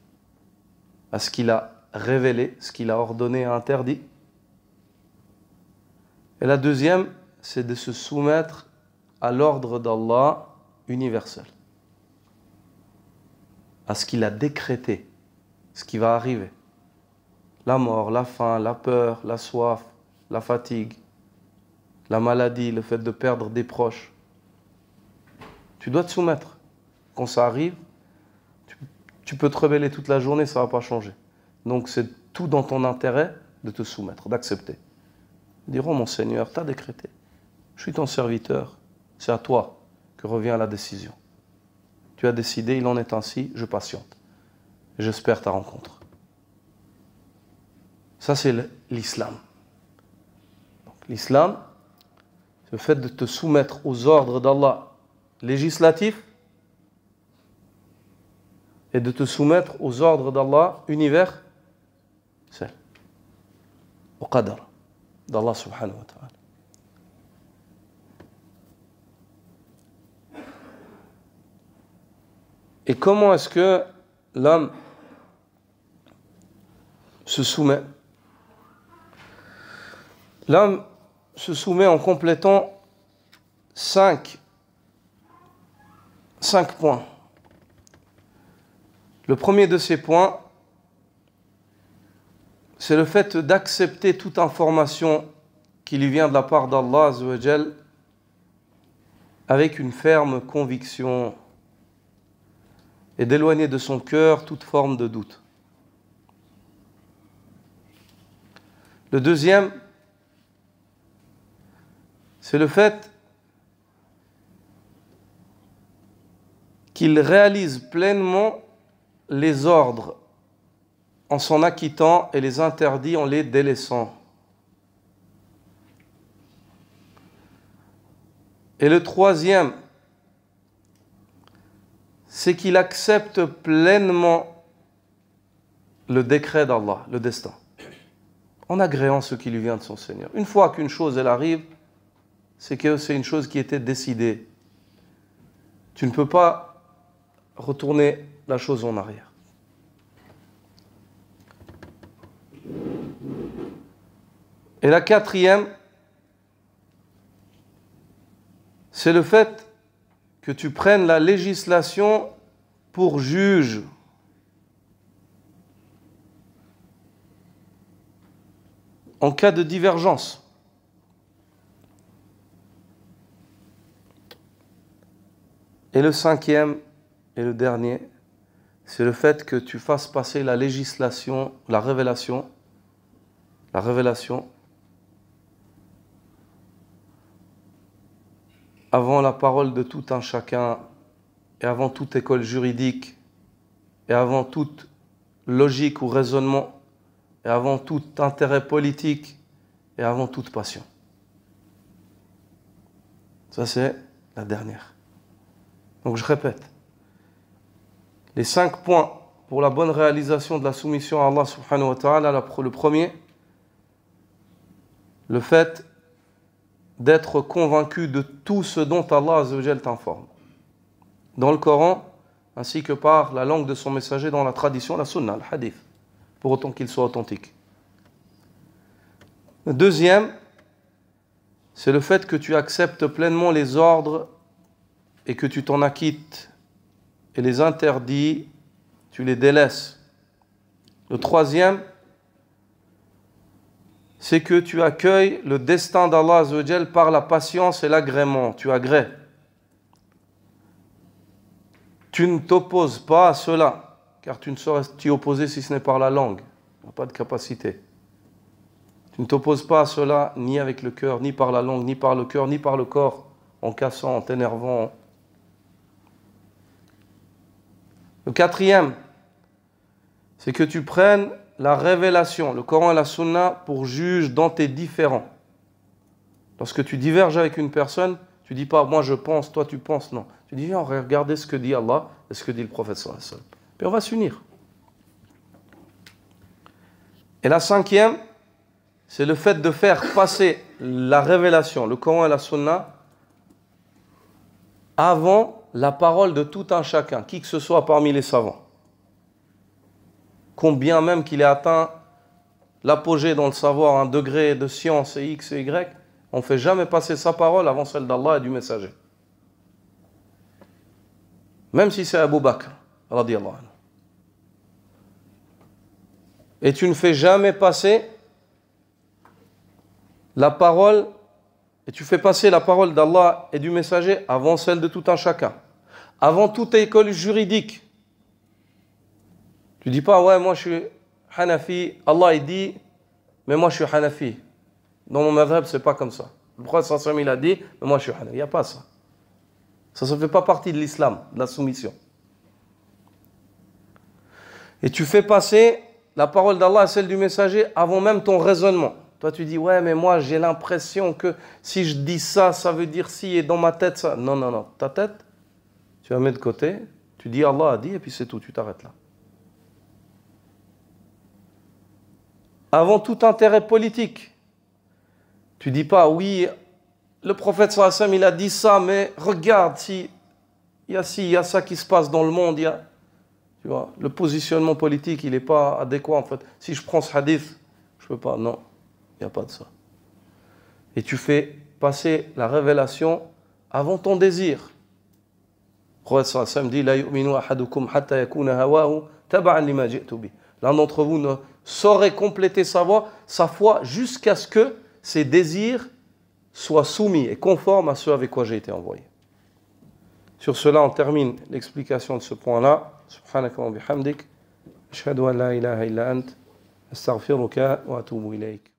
à ce qu'il a révélé, ce qu'il a ordonné et interdit. Et la deuxième, c'est de se soumettre à l'ordre d'Allah universel, à ce qu'il a décrété, ce qui va arriver. La mort, la faim, la peur, la soif, la fatigue, la maladie, le fait de perdre des proches. Tu dois te soumettre. Quand ça arrive, tu peux te rebeller toute la journée, ça ne va pas changer. Donc c'est tout dans ton intérêt de te soumettre, d'accepter. Dire, oh mon Seigneur, tu as décrété. Je suis ton serviteur. C'est à toi que revient la décision. Tu as décidé, il en est ainsi, je patiente. J'espère ta rencontre. Ça, c'est l'islam. L'islam, c'est le fait de te soumettre aux ordres d'Allah législatifs et de te soumettre aux ordres d'Allah universels. Au qadar d'Allah subhanahu wa ta'ala. Et comment est-ce que l'homme se soumet? L'homme se soumet en complétant 5 points. Le premier de ces points, c'est le fait d'accepter toute information qui lui vient de la part d'Allah Azza wa Jal avec une ferme conviction et d'éloigner de son cœur toute forme de doute. Le deuxième, c'est le fait qu'il réalise pleinement les ordres en s'en acquittant et les interdits en les délaissant. Et le troisième, c'est qu'il accepte pleinement le décret d'Allah, le destin, en agréant ce qui lui vient de son Seigneur. Une fois qu'une chose elle arrive, c'est que c'est une chose qui était décidée. Tu ne peux pas retourner la chose en arrière. Et la quatrième, c'est le fait que tu prennes la législation pour juge. En cas de divergence. Et le cinquième et le dernier, c'est le fait que tu fasses passer la législation, la révélation, avant la parole de tout un chacun, et avant toute école juridique, et avant toute logique ou raisonnement, et avant tout intérêt politique, et avant toute passion. Ça, c'est la dernière. Donc je répète, les 5 points pour la bonne réalisation de la soumission à Allah subhanahu wa ta'ala. Le premier, le fait d'être convaincu de tout ce dont Allah azza wa jal t'informe. Dans le Coran, ainsi que par la langue de son messager dans la tradition, la sunna, le hadith, pour autant qu'il soit authentique. Le deuxième, c'est le fait que tu acceptes pleinement les ordres et que tu t'en acquittes, et les interdits, tu les délaisses. Le troisième, c'est que tu accueilles le destin d'Allah Azza wa Jal par la patience et l'agrément, tu agrées. Tu ne t'opposes pas à cela, car tu ne saurais t'y opposer si ce n'est par la langue, tu n'as pas de capacité. Tu ne t'opposes pas à cela ni avec le cœur, ni par la langue, ni par le cœur, ni par le corps, en cassant, en t'énervant. Le quatrième, c'est que tu prennes la révélation, le Coran et la Sunna, pour juge dans tes différends. Lorsque tu diverges avec une personne, tu ne dis pas « moi je pense, toi tu penses », non. Tu dis « viens, on va regarder ce que dit Allah et ce que dit le prophète sallallahu alayhi wa sallam ». Puis on va s'unir. Et la cinquième, c'est le fait de faire passer la révélation, le Coran et la Sunna, avant la parole de tout un chacun, qui que ce soit parmi les savants. combien même qu'il ait atteint l'apogée dans le savoir, un degré de science et X et Y, on ne fait jamais passer sa parole avant celle d'Allah et du messager. Même si c'est Abu Bakr, radiyallahu anhu. Et tu ne fais jamais passer la parole, et tu fais passer la parole d'Allah et du messager avant celle de tout un chacun. Avant toute école juridique. Tu ne dis pas, ouais, moi je suis Hanafi, Allah il dit, mais moi je suis Hanafi. Dans mon madhab, c'est pas comme ça. Le prophète sallallahu alayhi wa sallam, il a dit, mais moi je suis Hanafi. Il n'y a pas ça. Ça ne fait pas partie de l'islam, de la soumission. Et tu fais passer la parole d'Allah et celle du messager avant même ton raisonnement. Toi, tu dis, ouais, mais moi, j'ai l'impression que si je dis ça, ça veut dire si, et dans ma tête, ça. Non, non, non. Ta tête, tu la mets de côté, tu dis, Allah a dit, et puis c'est tout, tu t'arrêtes là. Avant tout intérêt politique, tu dis pas, oui, le prophète sallallahu alayhi wa sallam, il a dit ça, mais regarde, si il y a ça qui se passe dans le monde, il y a... Tu vois, le positionnement politique, il n'est pas adéquat en fait. Si je prends ce hadith, je ne peux pas. Non, il n'y a pas de ça. Et tu fais passer la révélation avant ton désir. Le prophète sallallahu alayhi wa sallam dit, La yu'minu ahadukum hatta yakuna hawahu taba'an lima ji'tu bi. L'un d'entre vous ne saurait compléter sa foi jusqu'à ce que ses désirs soient soumis et conformes à ceux avec quoi j'ai été envoyé. Sur cela, on termine l'explication de ce point-là. Subhanaka wa bihamdik. Ashhadu an la ilaha illa ant. Astaghfiruka wa atubu ilayk.